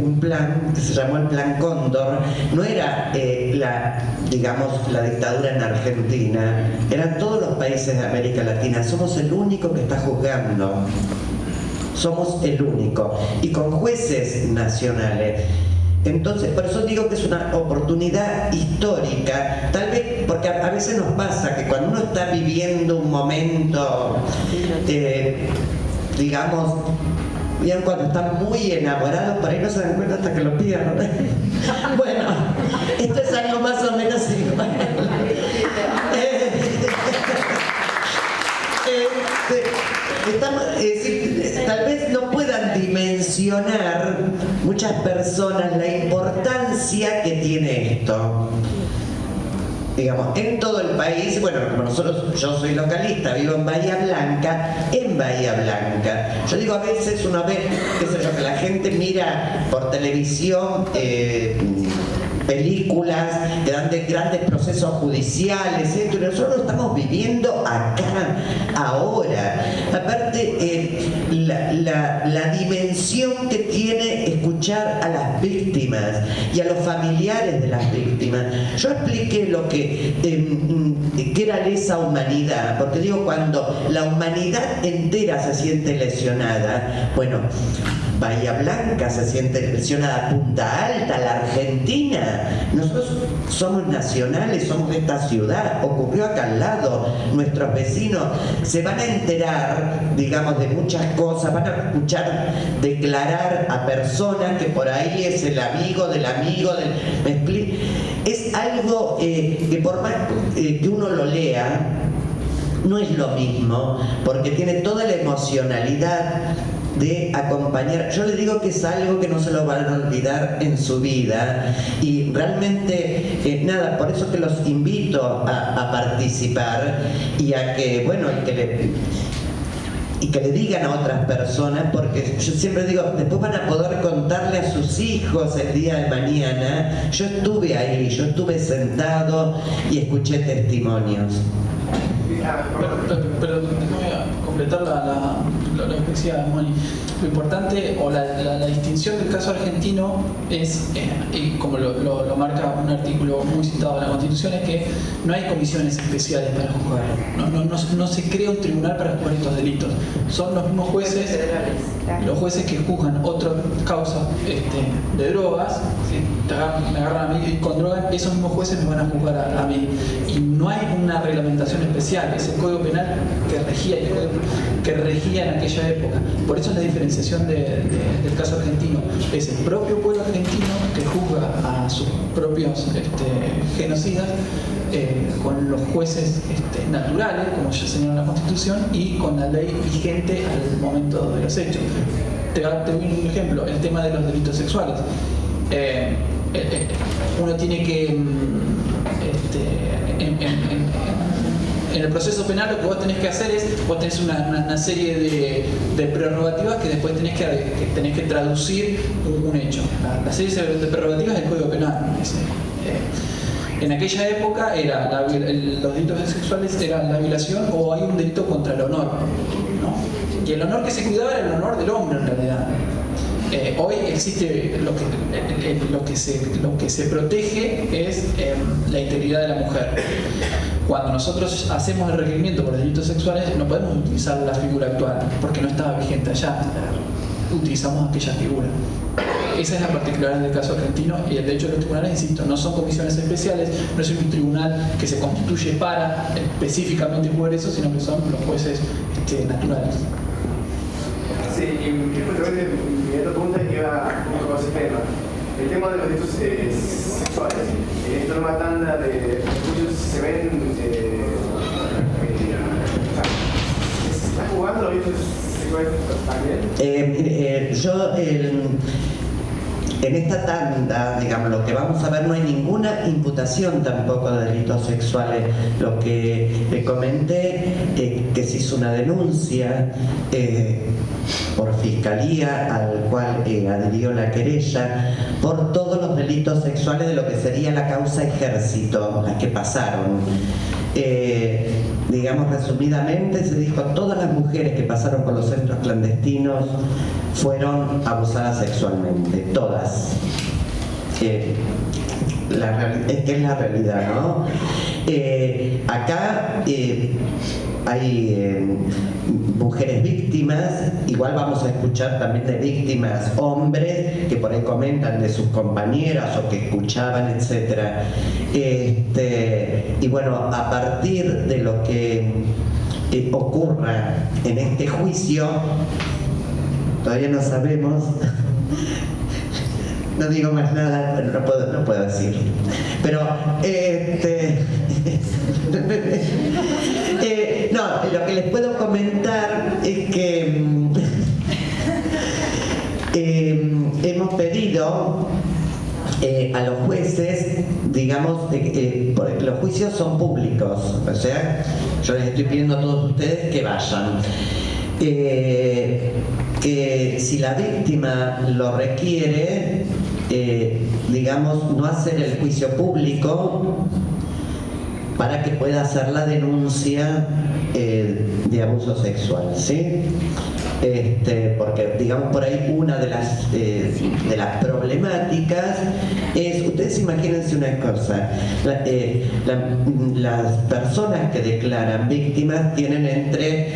un plan que se llamó el Plan Cóndor. No era la dictadura en Argentina, eran todos los países de América Latina. Somos el único que está juzgando. Somos el único. Y con jueces nacionales. Entonces, por eso digo que es una oportunidad histórica, tal vez porque a veces nos pasa que cuando uno está viviendo un momento, digamos, bien, cuando están muy enamorados, por ahí no se dan cuenta hasta que lo pierden. Bueno, esto es algo más o menos igual. Tal vez no puedan dimensionar muchas personas la importancia que tiene esto. Digamos, en todo el país, bueno, como yo soy localista, vivo en Bahía Blanca, yo digo, a veces uno ve, qué sé yo, que la gente mira por televisión películas que dan de grandes procesos judiciales, y nosotros lo estamos viviendo acá, ahora. Aparte, la dimensión que tiene escuchar a las víctimas y a los familiares de las víctimas. Yo expliqué lo que era esa humanidad, porque digo, cuando la humanidad entera se siente lesionada, bueno, Bahía Blanca se siente lesionada, Punta Alta, la Argentina. Nosotros somos nacionales, somos de esta ciudad, ocurrió acá al lado, nuestros vecinos se van a enterar, digamos, de muchas cosas, van a escuchar declarar a personas que por ahí es el amigo del amigo del... ¿Me explico? Es algo que por más que uno lo lea, no es lo mismo, porque tiene toda la emocionalidad de acompañar. Yo les digo que es algo que no se lo van a olvidar en su vida y realmente nada, por eso que los invito a participar y a que, bueno, y que le digan a otras personas, porque yo siempre digo, después van a poder contarle a sus hijos el día de mañana. Yo estuve ahí, yo estuve sentado y escuché testimonios. Pero déjame completar lo que decía Moni. Lo importante o la distinción del caso argentino es, y como lo marca un artículo muy citado de la Constitución, es que no hay comisiones especiales para juzgar. No se crea un tribunal para juzgar estos delitos. Son los mismos jueces, los jueces que juzgan otra causa de drogas. ¿Sí? Me agarran a mí con drogas, esos mismos jueces me van a juzgar a mí. Y no hay una reglamentación especial, es el Código Penal que regía en aquella época. Por eso la diferenciación del caso argentino. Es el propio pueblo argentino que juzga a sus propios genocidas, con los jueces naturales, como ya señaló la Constitución, y con la ley vigente al momento de los hechos. Te doy un ejemplo, el tema de los delitos sexuales. Uno tiene que, en el proceso penal lo que vos tenés que hacer es, vos tenés una serie de prerrogativas que después tenés que traducir un hecho. La serie de prerrogativas del Código Penal. En aquella época los delitos sexuales eran la violación o hay un delito contra el honor, ¿no? Y el honor que se cuidaba era el honor del hombre en realidad. Hoy existe lo que se protege es la integridad de la mujer. Cuando nosotros hacemos el requerimiento por delitos sexuales no podemos utilizar la figura actual porque no estaba vigente allá. Utilizamos aquella figura. Esa es la particularidad del caso argentino y de hecho los tribunales, insisto, no son comisiones especiales, no es un tribunal que se constituye para específicamente jugar eso, sino que son los jueces naturales. Sí, y justamente mi otra pregunta iba con ese tema. El tema de los delitos sexuales. En esta nueva tanda de juicios se ven. ¿Se está jugando los delitos sexuales también? En esta tanda, digamos, lo que vamos a ver, no hay ninguna imputación tampoco de delitos sexuales. Lo que le comenté, que se hizo una denuncia por fiscalía, al cual adhirió la querella, por todos los delitos sexuales de lo que sería la causa ejército, las que pasaron. Digamos, resumidamente, se dijo todas las mujeres que pasaron por los centros clandestinos fueron abusadas sexualmente, todas. Es que es la realidad, ¿no? Acá hay mujeres víctimas, igual vamos a escuchar también de víctimas hombres que por ahí comentan de sus compañeras o que escuchaban, etc. Y bueno, a partir de lo que ocurra en este juicio, todavía no sabemos. No digo más nada, pero no puedo decir. Pero no, lo que les puedo comentar es que hemos pedido a los jueces, digamos, los juicios son públicos, o sea, yo les estoy pidiendo a todos ustedes que vayan. Que si la víctima lo requiere, digamos, no hacer el juicio público para que pueda hacer la denuncia de abuso sexual, ¿sí? Porque, digamos, por ahí una de las problemáticas es, ustedes imagínense una cosa, las personas que declaran víctimas tienen entre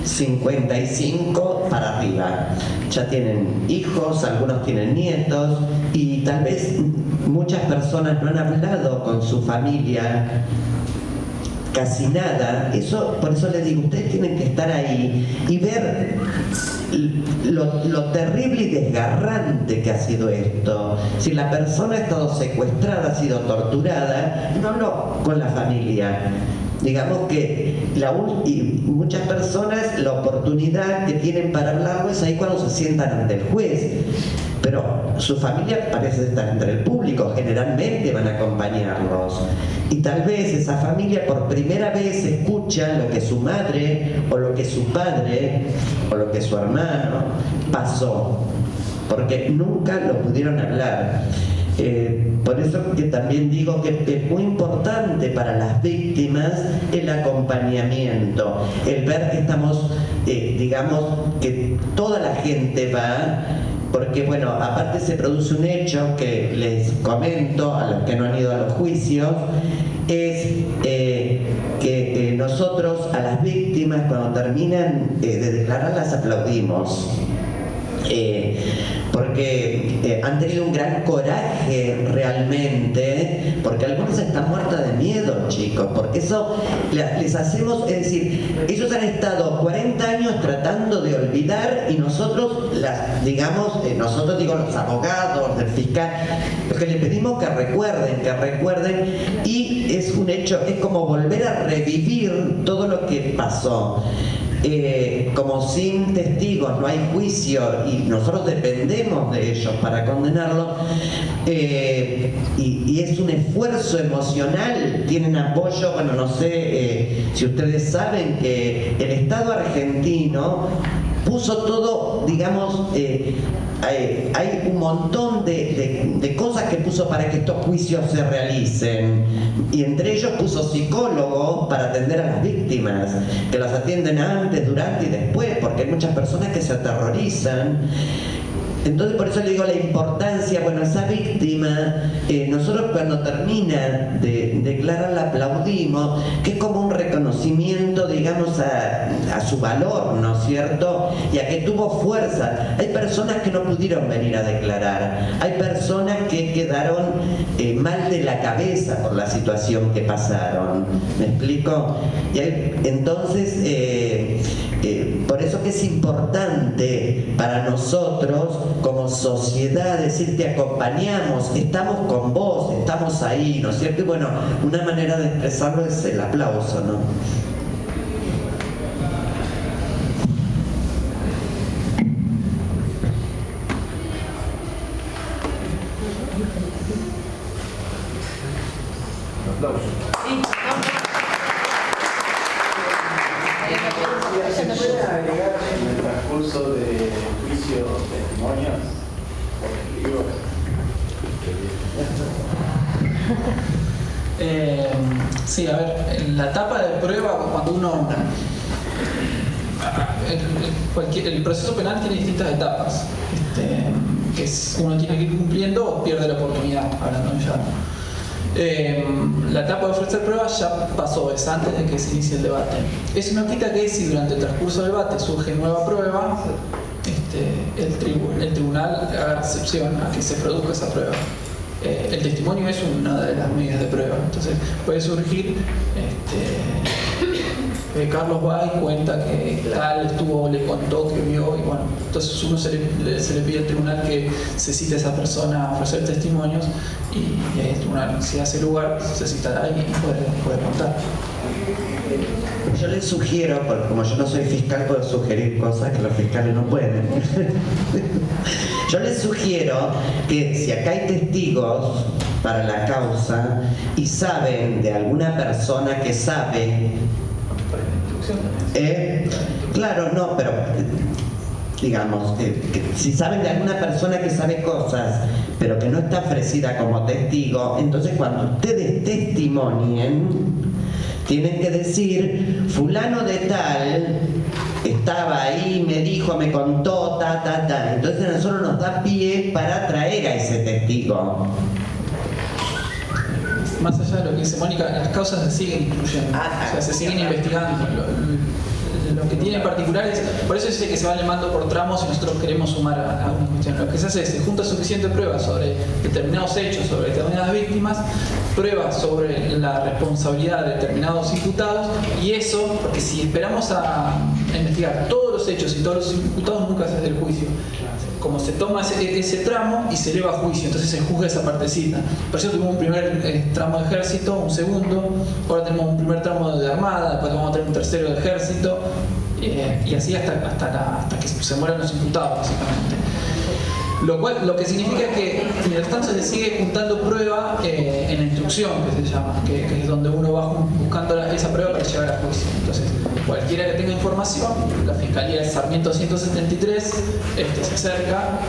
55 para arriba, ya tienen hijos, algunos tienen nietos y tal vez muchas personas no han hablado con su familia casi nada. Por eso les digo, ustedes tienen que estar ahí y ver lo terrible y desgarrante que ha sido esto. Si la persona ha estado secuestrada, ha sido torturada, no habló con la familia. Digamos que muchas personas la oportunidad que tienen para hablarlo es ahí cuando se sientan ante el juez. Pero su familia parece estar entre el público, generalmente van a acompañarlos. Y tal vez esa familia por primera vez escucha lo que su madre, o lo que su padre, o lo que su hermano pasó, porque nunca lo pudieron hablar. Por eso que también digo que es muy importante para las víctimas el acompañamiento, el ver que estamos, digamos, que toda la gente va. Porque, bueno, aparte se produce un hecho que les comento a los que no han ido a los juicios, es que nosotros a las víctimas cuando terminan de declarar las aplaudimos. Porque han tenido un gran coraje realmente, porque algunos están muertos de miedo, chicos, porque eso les hacemos, es decir, ellos han estado 40 años tratando de olvidar y nosotros, nosotros digo los abogados, el fiscal, que le pedimos que recuerden, y es un hecho, es como volver a revivir todo lo que pasó. Como sin testigos no hay juicio y nosotros dependemos de ellos para condenarlo, y es un esfuerzo emocional. Tienen apoyo, bueno, no sé si ustedes saben que el Estado argentino puso todo, digamos, hay un montón de cosas que puso para que estos juicios se realicen, y entre ellos puso psicólogos para atender a las víctimas, que las atienden antes, durante y después, porque hay muchas personas que se aterrorizan. Entonces, por eso le digo la importancia, bueno, esa víctima, nosotros cuando termina de declarar la aplaudimos, que es como un reconocimiento, digamos, a su valor, ¿no es cierto? Y a que tuvo fuerza. Hay personas que no pudieron venir a declarar, hay personas que quedaron mal de la cabeza por la situación que pasaron, ¿me explico? Y entonces, por eso que es importante para nosotros como sociedad decir: te acompañamos, estamos con vos, estamos ahí, ¿no es cierto? Y bueno, una manera de expresarlo es el aplauso, ¿no? ¿Puede agregar en el transcurso de juicio testimonios? Sí, a ver, en la etapa de prueba, cuando uno... el proceso penal tiene distintas etapas, que uno tiene que ir cumpliendo o pierde la oportunidad, hablando ya. La etapa de ofrecer pruebas ya pasó, es antes de que se inicie el debate. Eso no quita que si durante el transcurso del debate surge nueva prueba, el tribunal haga excepción a que se produzca esa prueba. El testimonio es una de las medidas de prueba, entonces puede surgir Carlos Bay cuenta que tal le contó que vio, y bueno, entonces uno se le pide al tribunal que se cite a esa persona a ofrecer testimonios, y ahí el tribunal, si hace lugar, se citará y puede contar. Yo les sugiero, porque como yo no soy fiscal, puedo sugerir cosas que los fiscales no pueden. Yo les sugiero que si acá hay testigos para la causa y saben de alguna persona que sabe, claro, no, pero digamos, que si saben de alguna persona que sabe cosas, pero que no está ofrecida como testigo, entonces cuando ustedes testimonien, tienen que decir: fulano de tal estaba ahí, me dijo, me contó, Entonces a nosotros nos da pie para traer a ese testigo. Más allá de lo que dice Mónica, las causas se siguen incluyendo, o sea, se siguen investigando. Lo que tiene en particular es, por eso dice que se va lemando por tramos, y nosotros queremos sumar a una cuestión. Lo que se hace es: se junta suficiente prueba sobre determinados hechos, sobre determinadas víctimas, pruebas sobre la responsabilidad de determinados imputados, y eso, porque si esperamos a investigar todos los hechos y todos los imputados, nunca se hace el juicio. Como se toma ese tramo y se eleva a juicio, entonces se juzga esa partecita. Por eso tuvimos un primer tramo de ejército, un segundo, ahora tenemos un primer tramo de armada, después vamos a tener un tercero de ejército, y así hasta que se mueran los imputados, básicamente. Lo que significa es que mientras tanto se sigue juntando prueba en la instrucción, que se llama, que es donde uno va buscando esa prueba para llegar a juicio. Entonces, cualquiera que tenga información, la Fiscalía de Sarmiento 173 se acerca,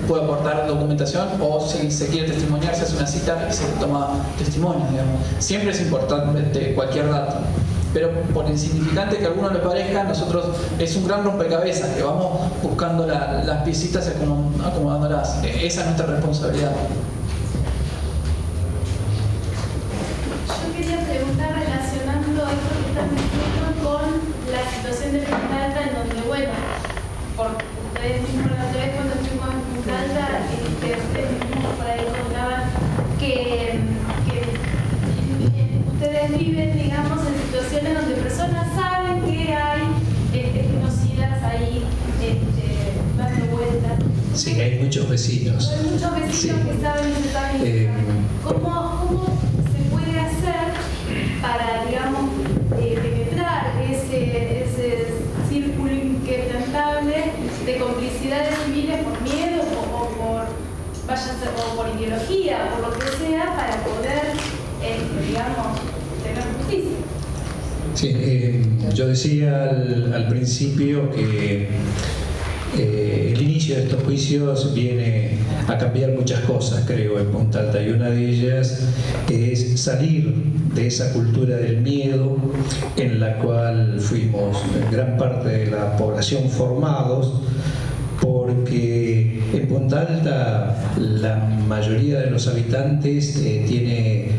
puede aportar documentación, o si se quiere testimoniar, se hace una cita y se toma testimonio, digamos. Siempre es importante cualquier dato, pero por insignificante que a alguno le parezca, nosotros es un gran rompecabezas que vamos buscando las piecitas y acomodándolas. Esa es nuestra responsabilidad. Yo quería preguntar, relacionando esto que estás diciendo con la situación de Punta Alta, en donde, bueno, por ustedes mismos la otra vez cuando estuvimos en Punta Alta, ustedes mismos por ahí contaban que ustedes viven, digamos, en situaciones donde personas saben que hay genocidas ahí dando vueltas. Sí, hay muchos vecinos. Hay muchos vecinos Sí. que saben y se saben. ¿Cómo se puede hacer para, digamos, penetrar ese círculo inquebrantable de complicidades civiles por miedo o por ideología, por lo que sea, para poder, digamos, tener justicia? Sí, yo decía al principio que el inicio de estos juicios viene a cambiar muchas cosas, creo, en Punta Alta, y una de ellas es salir de esa cultura del miedo en la cual fuimos gran parte de la población formados, porque en Punta Alta la mayoría de los habitantes tiene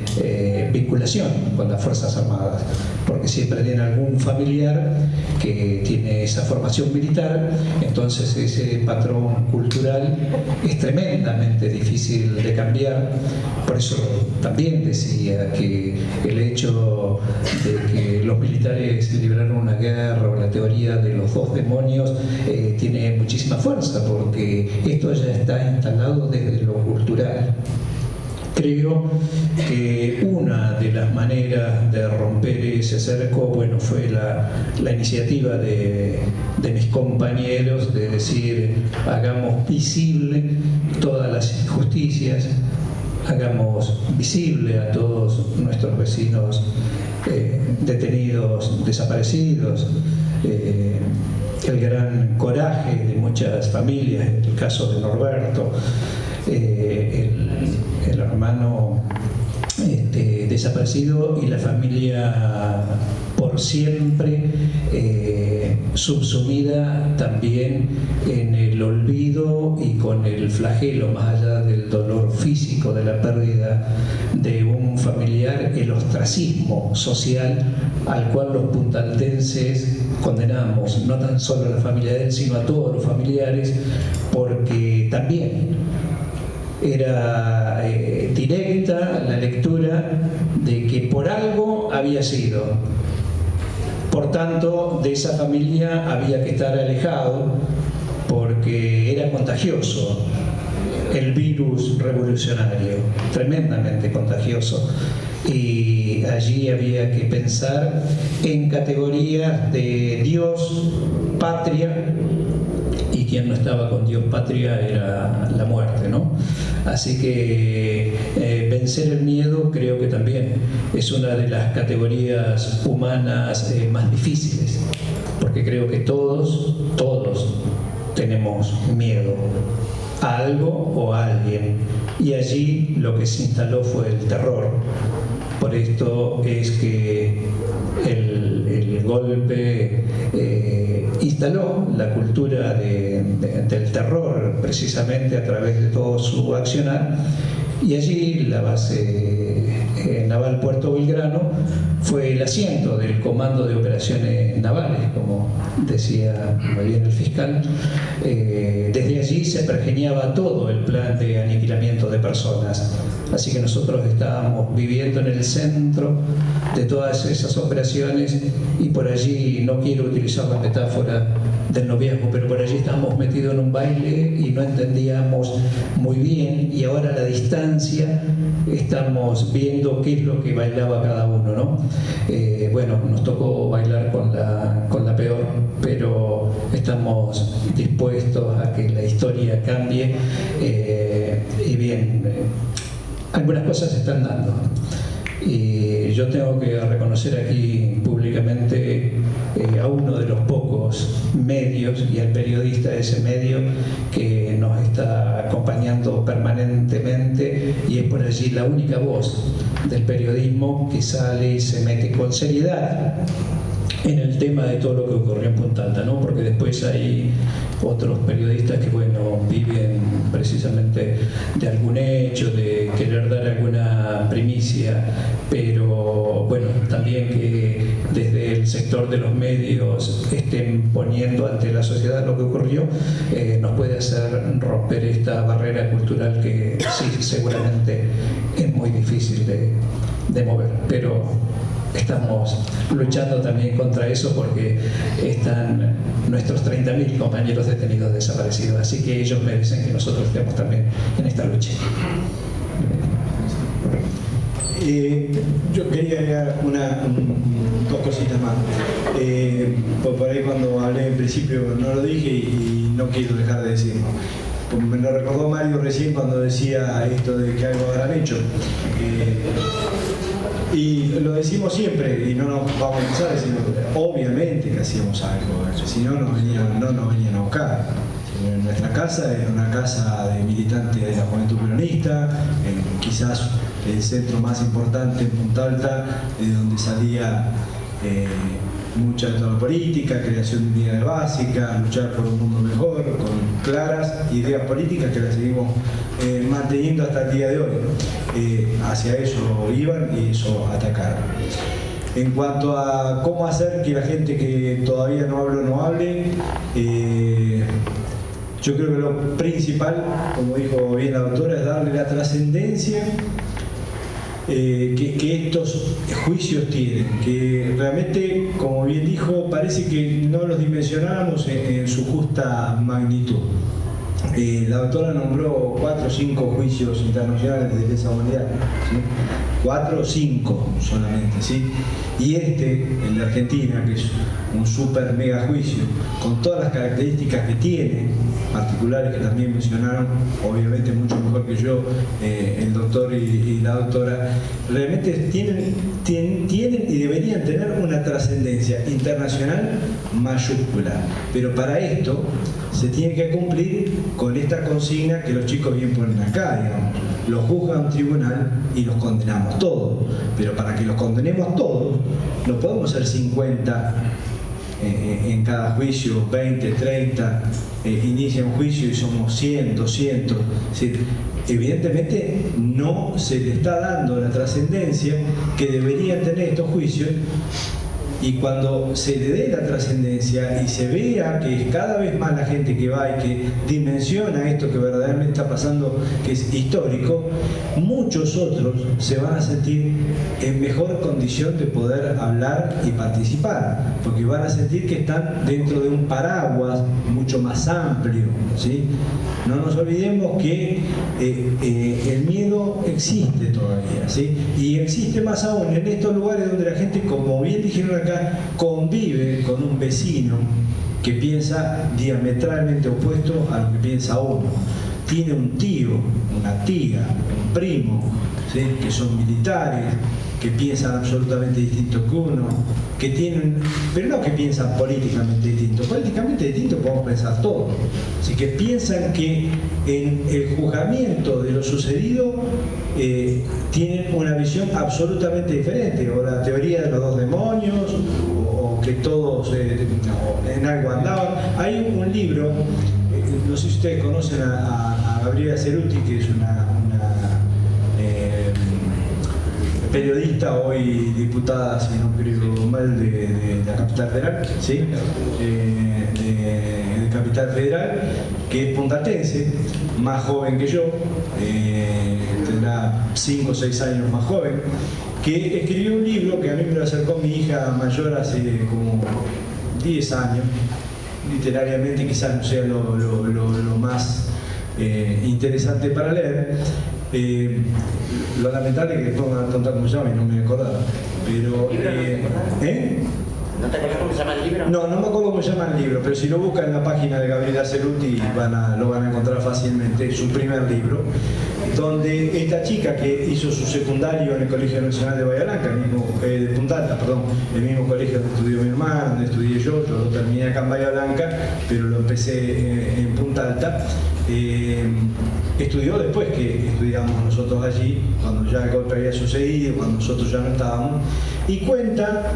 vinculación con las Fuerzas Armadas, porque siempre tiene algún familiar que tiene esa formación militar, entonces ese patrón cultural es tremendamente difícil de cambiar. Por eso también decía que el hecho de que los militares libraron una guerra, o la teoría de los dos demonios, tiene muchísima fuerza, porque esto ya está instalado desde lo cultural. Creo que una de las maneras de romper ese cerco, bueno, fue la iniciativa de mis compañeros de decir: hagamos visible todas las injusticias, hagamos visible a todos nuestros vecinos detenidos, desaparecidos, el gran coraje de muchas familias, en el caso de Norberto, el hermano desaparecido y la familia por siempre subsumida también en el olvido y con el flagelo, más allá del dolor físico de la pérdida de un familiar, el ostracismo social al cual los puntaltenses condenamos, no tan solo a la familia de él, sino a todos los familiares, porque también era directa la lectura de que por algo había sido. Por tanto, de esa familia había que estar alejado porque era contagioso el virus revolucionario, tremendamente contagioso. Y allí había que pensar en categorías de Dios, patria, y quien no estaba con Dios, patria, era la muerte, ¿no? Así que vencer el miedo creo que también es una de las categorías humanas más difíciles, porque creo que todos tenemos miedo a algo o a alguien, y allí lo que se instaló fue el terror. Por esto es que el golpe instaló la cultura del terror, precisamente a través de todo su accionar, y allí la base naval Puerto Belgrano fue el asiento del Comando de Operaciones Navales, como decía muy bien el fiscal. Desde allí se pergeñaba todo el plan de aniquilamiento de personas. Así que nosotros estábamos viviendo en el centro de todas esas operaciones, y por allí, no quiero utilizar la metáfora del noviazgo, pero por allí estábamos metidos en un baile y no entendíamos muy bien, y ahora a la distancia estamos viendo qué es lo que bailaba cada uno, ¿no? Bueno, nos tocó bailar con la peor, pero estamos dispuestos a que la historia cambie, y bien, algunas cosas se están dando. Y yo tengo que reconocer aquí públicamente a uno de los pocos medios y al periodista de ese medio que nos está acompañando permanentemente, y es por allí la única voz del periodismo que sale y se mete con seriedad en el tema de todo lo que ocurrió en Punta Alta, ¿no? Porque después hay otros periodistas que, bueno, viven precisamente de algún hecho, de querer dar alguna primicia, pero bueno, también que desde el sector de los medios estén poniendo ante la sociedad lo que ocurrió, nos puede hacer romper esta barrera cultural que sí, seguramente es muy difícil de mover, pero estamos luchando también contra eso porque están nuestros 30.000 compañeros detenidos desaparecidos, así que ellos merecen que nosotros estemos también en esta lucha. Yo quería agregar dos cositas más. Por ahí cuando hablé en principio no lo dije y no quiero dejar de decirlo. Me lo recordó Mario recién cuando decía esto de que algo habrán hecho. Y lo decimos siempre y no nos vamos a pensar, sino obviamente que hacíamos algo, si no nos venían a buscar. Nuestra casa era una casa de militantes de la Juventud Peronista, quizás el centro más importante en Punta Alta, de donde salía mucha de toda la política, creación de unidades básicas, luchar por un mundo mejor, con claras ideas políticas que las seguimos manteniendo hasta el día de hoy. Hacia eso iban y eso atacaron. En cuanto a cómo hacer que la gente que todavía no habló no hable, yo creo que lo principal, como dijo bien la doctora, es darle la trascendencia que estos juicios tienen, que realmente, como bien dijo, parece que no los dimensionamos en su justa magnitud. La doctora nombró 4 o 5 juicios internacionales de lesa humanidad, ¿sí? 4 o 5 solamente, ¿sí? Y el de Argentina, que es un super mega juicio, con todas las características que tiene, particulares que también mencionaron, obviamente mucho mejor que yo, el doctor y la doctora, realmente tienen y deberían tener una trascendencia internacional mayúscula. Pero para esto se tiene que cumplir con esta consigna que los chicos bien ponen acá, digamos. Los juzga un tribunal y los condenamos todos. Pero para que los condenemos todos, no podemos ser 50 en cada juicio, 20, 30, inicia un juicio y somos 100, 200. Es decir, evidentemente no se le está dando la trascendencia que deberían tener estos juicios, y cuando se le dé la trascendencia y se vea que es cada vez más la gente que va y que dimensiona esto que verdaderamente está pasando, que es histórico, muchos otros se van a sentir en mejor condición de poder hablar y participar, porque van a sentir que están dentro de un paraguas mucho más amplio, ¿sí? No nos olvidemos que el miedo existe todavía, ¿sí? Y existe más aún en estos lugares donde la gente, como bien dijeron acá, convive con un vecino que piensa diametralmente opuesto a lo que piensa uno. Tiene un tío, una tía, un primo, ¿sí? Que son militares, que piensan absolutamente distinto que uno, que tienen, pero no que piensan políticamente distinto. Políticamente distinto podemos pensar todos. Así que piensan que en el juzgamiento de lo sucedido tienen una visión absolutamente diferente, o la teoría de los 2 demonios, o que todos en algo andaban. Hay un libro, no sé si ustedes conocen a Gabriela Ceruti, que es una periodista, hoy diputada, si no creo mal, de la Capital Federal, ¿sí? De Capital Federal, que es puntaltense, más joven que yo, tendrá 5 o 6 años más joven, que escribió un libro que a mí me lo acercó mi hija mayor hace como 10 años, literariamente quizás no sea lo más interesante para leer. Lo lamentable es que después me van a contar cómo se llama y no me acordaba. Pero, ¿No te acuerdas cómo se llama el libro? No me acuerdo cómo se llama el libro, pero si lo buscan en la página de Gabriela Ceruti lo van a encontrar fácilmente. Es su primer libro, donde esta chica que hizo su secundario en el Colegio Nacional de Bahía Blanca, de Punta Alta, perdón, el mismo colegio donde estudió mi hermano, donde estudié yo lo terminé acá en Bahía Blanca, pero lo empecé en Punta Alta. Estudió después que estudiamos nosotros allí, cuando ya el golpe había sucedido, cuando nosotros ya no estábamos, y cuenta,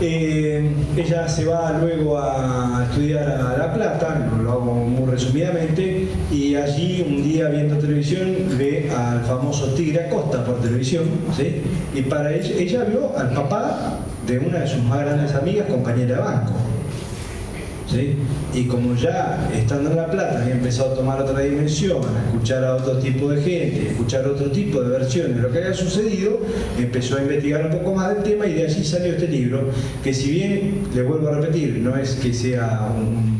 ella se va luego a estudiar a La Plata, lo hago muy resumidamente, y allí un día viendo televisión ve al famoso Tigre Acosta por televisión, ¿sí? Y para ella vio al papá de una de sus más grandes amigas, compañera de banco. ¿sí? Y como ya estando en La Plata había empezado a tomar otra dimensión, a escuchar a otro tipo de gente, a escuchar otro tipo de versiones de lo que había sucedido, empezó a investigar un poco más del tema y de allí salió este libro, que si bien, le vuelvo a repetir, no es que sea un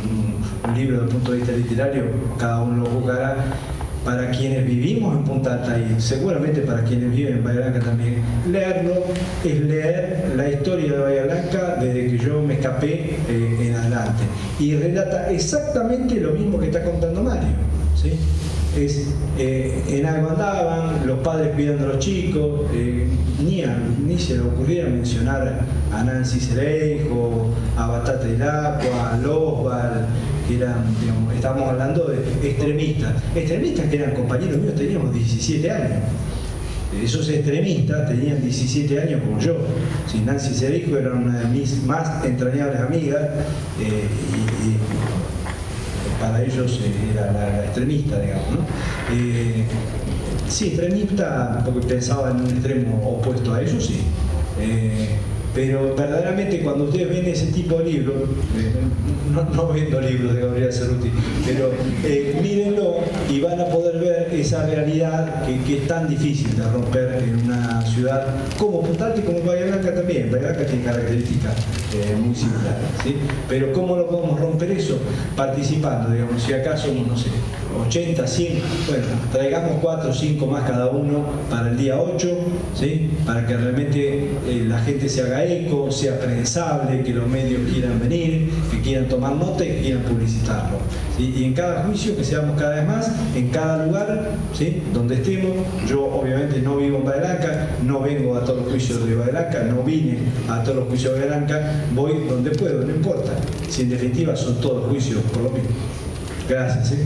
libro desde el punto de vista literario, cada uno lo buscará. Para quienes vivimos en Punta Alta y seguramente para quienes viven en Bahía Blanca también, leerlo es leer la historia de Bahía Blanca desde que yo me escapé en adelante. Y relata exactamente lo mismo que está contando Mario, ¿sí? En algo andaban, los padres cuidando a los chicos, ni se le ocurría mencionar a Nancy Cereijo, a Batata del Agua, a Losbal, que eran, digamos, estábamos hablando de extremistas que eran compañeros míos, teníamos 17 años. Esos extremistas tenían 17 años como yo. Si Nancy Cereijo era una de mis más entrañables amigas, y para ellos era la extremista, digamos, ¿no? Sí, extremista, porque pensaba en un extremo opuesto a ellos, sí. Pero verdaderamente cuando ustedes ven ese tipo de libros, no vendo libros de Gabriela Cerruti, pero mírenlo y van a poder ver esa realidad que es tan difícil de romper en una ciudad como Punta Alta y como Bahía Blanca también. Bahía Blanca tiene características muy similares, ¿sí? Pero ¿cómo lo podemos romper eso? Participando, digamos, si acaso, no sé, 80, 100, bueno, traigamos 4 o 5 más cada uno para el día 8, ¿sí? Para que realmente la gente se haga eco, sea prensable, que los medios quieran venir, que quieran tomar nota y que quieran publicitarlo, ¿sí? Y en cada juicio que seamos cada vez más, en cada lugar, ¿sí? Donde estemos. Yo obviamente no vivo en Bahía Blanca, no vengo a todos los juicios de Bahía Blanca, no vine a todos los juicios de Bahía Blanca, voy donde puedo, no importa, si en definitiva son todos juicios por lo mismo. Gracias, ¿sí?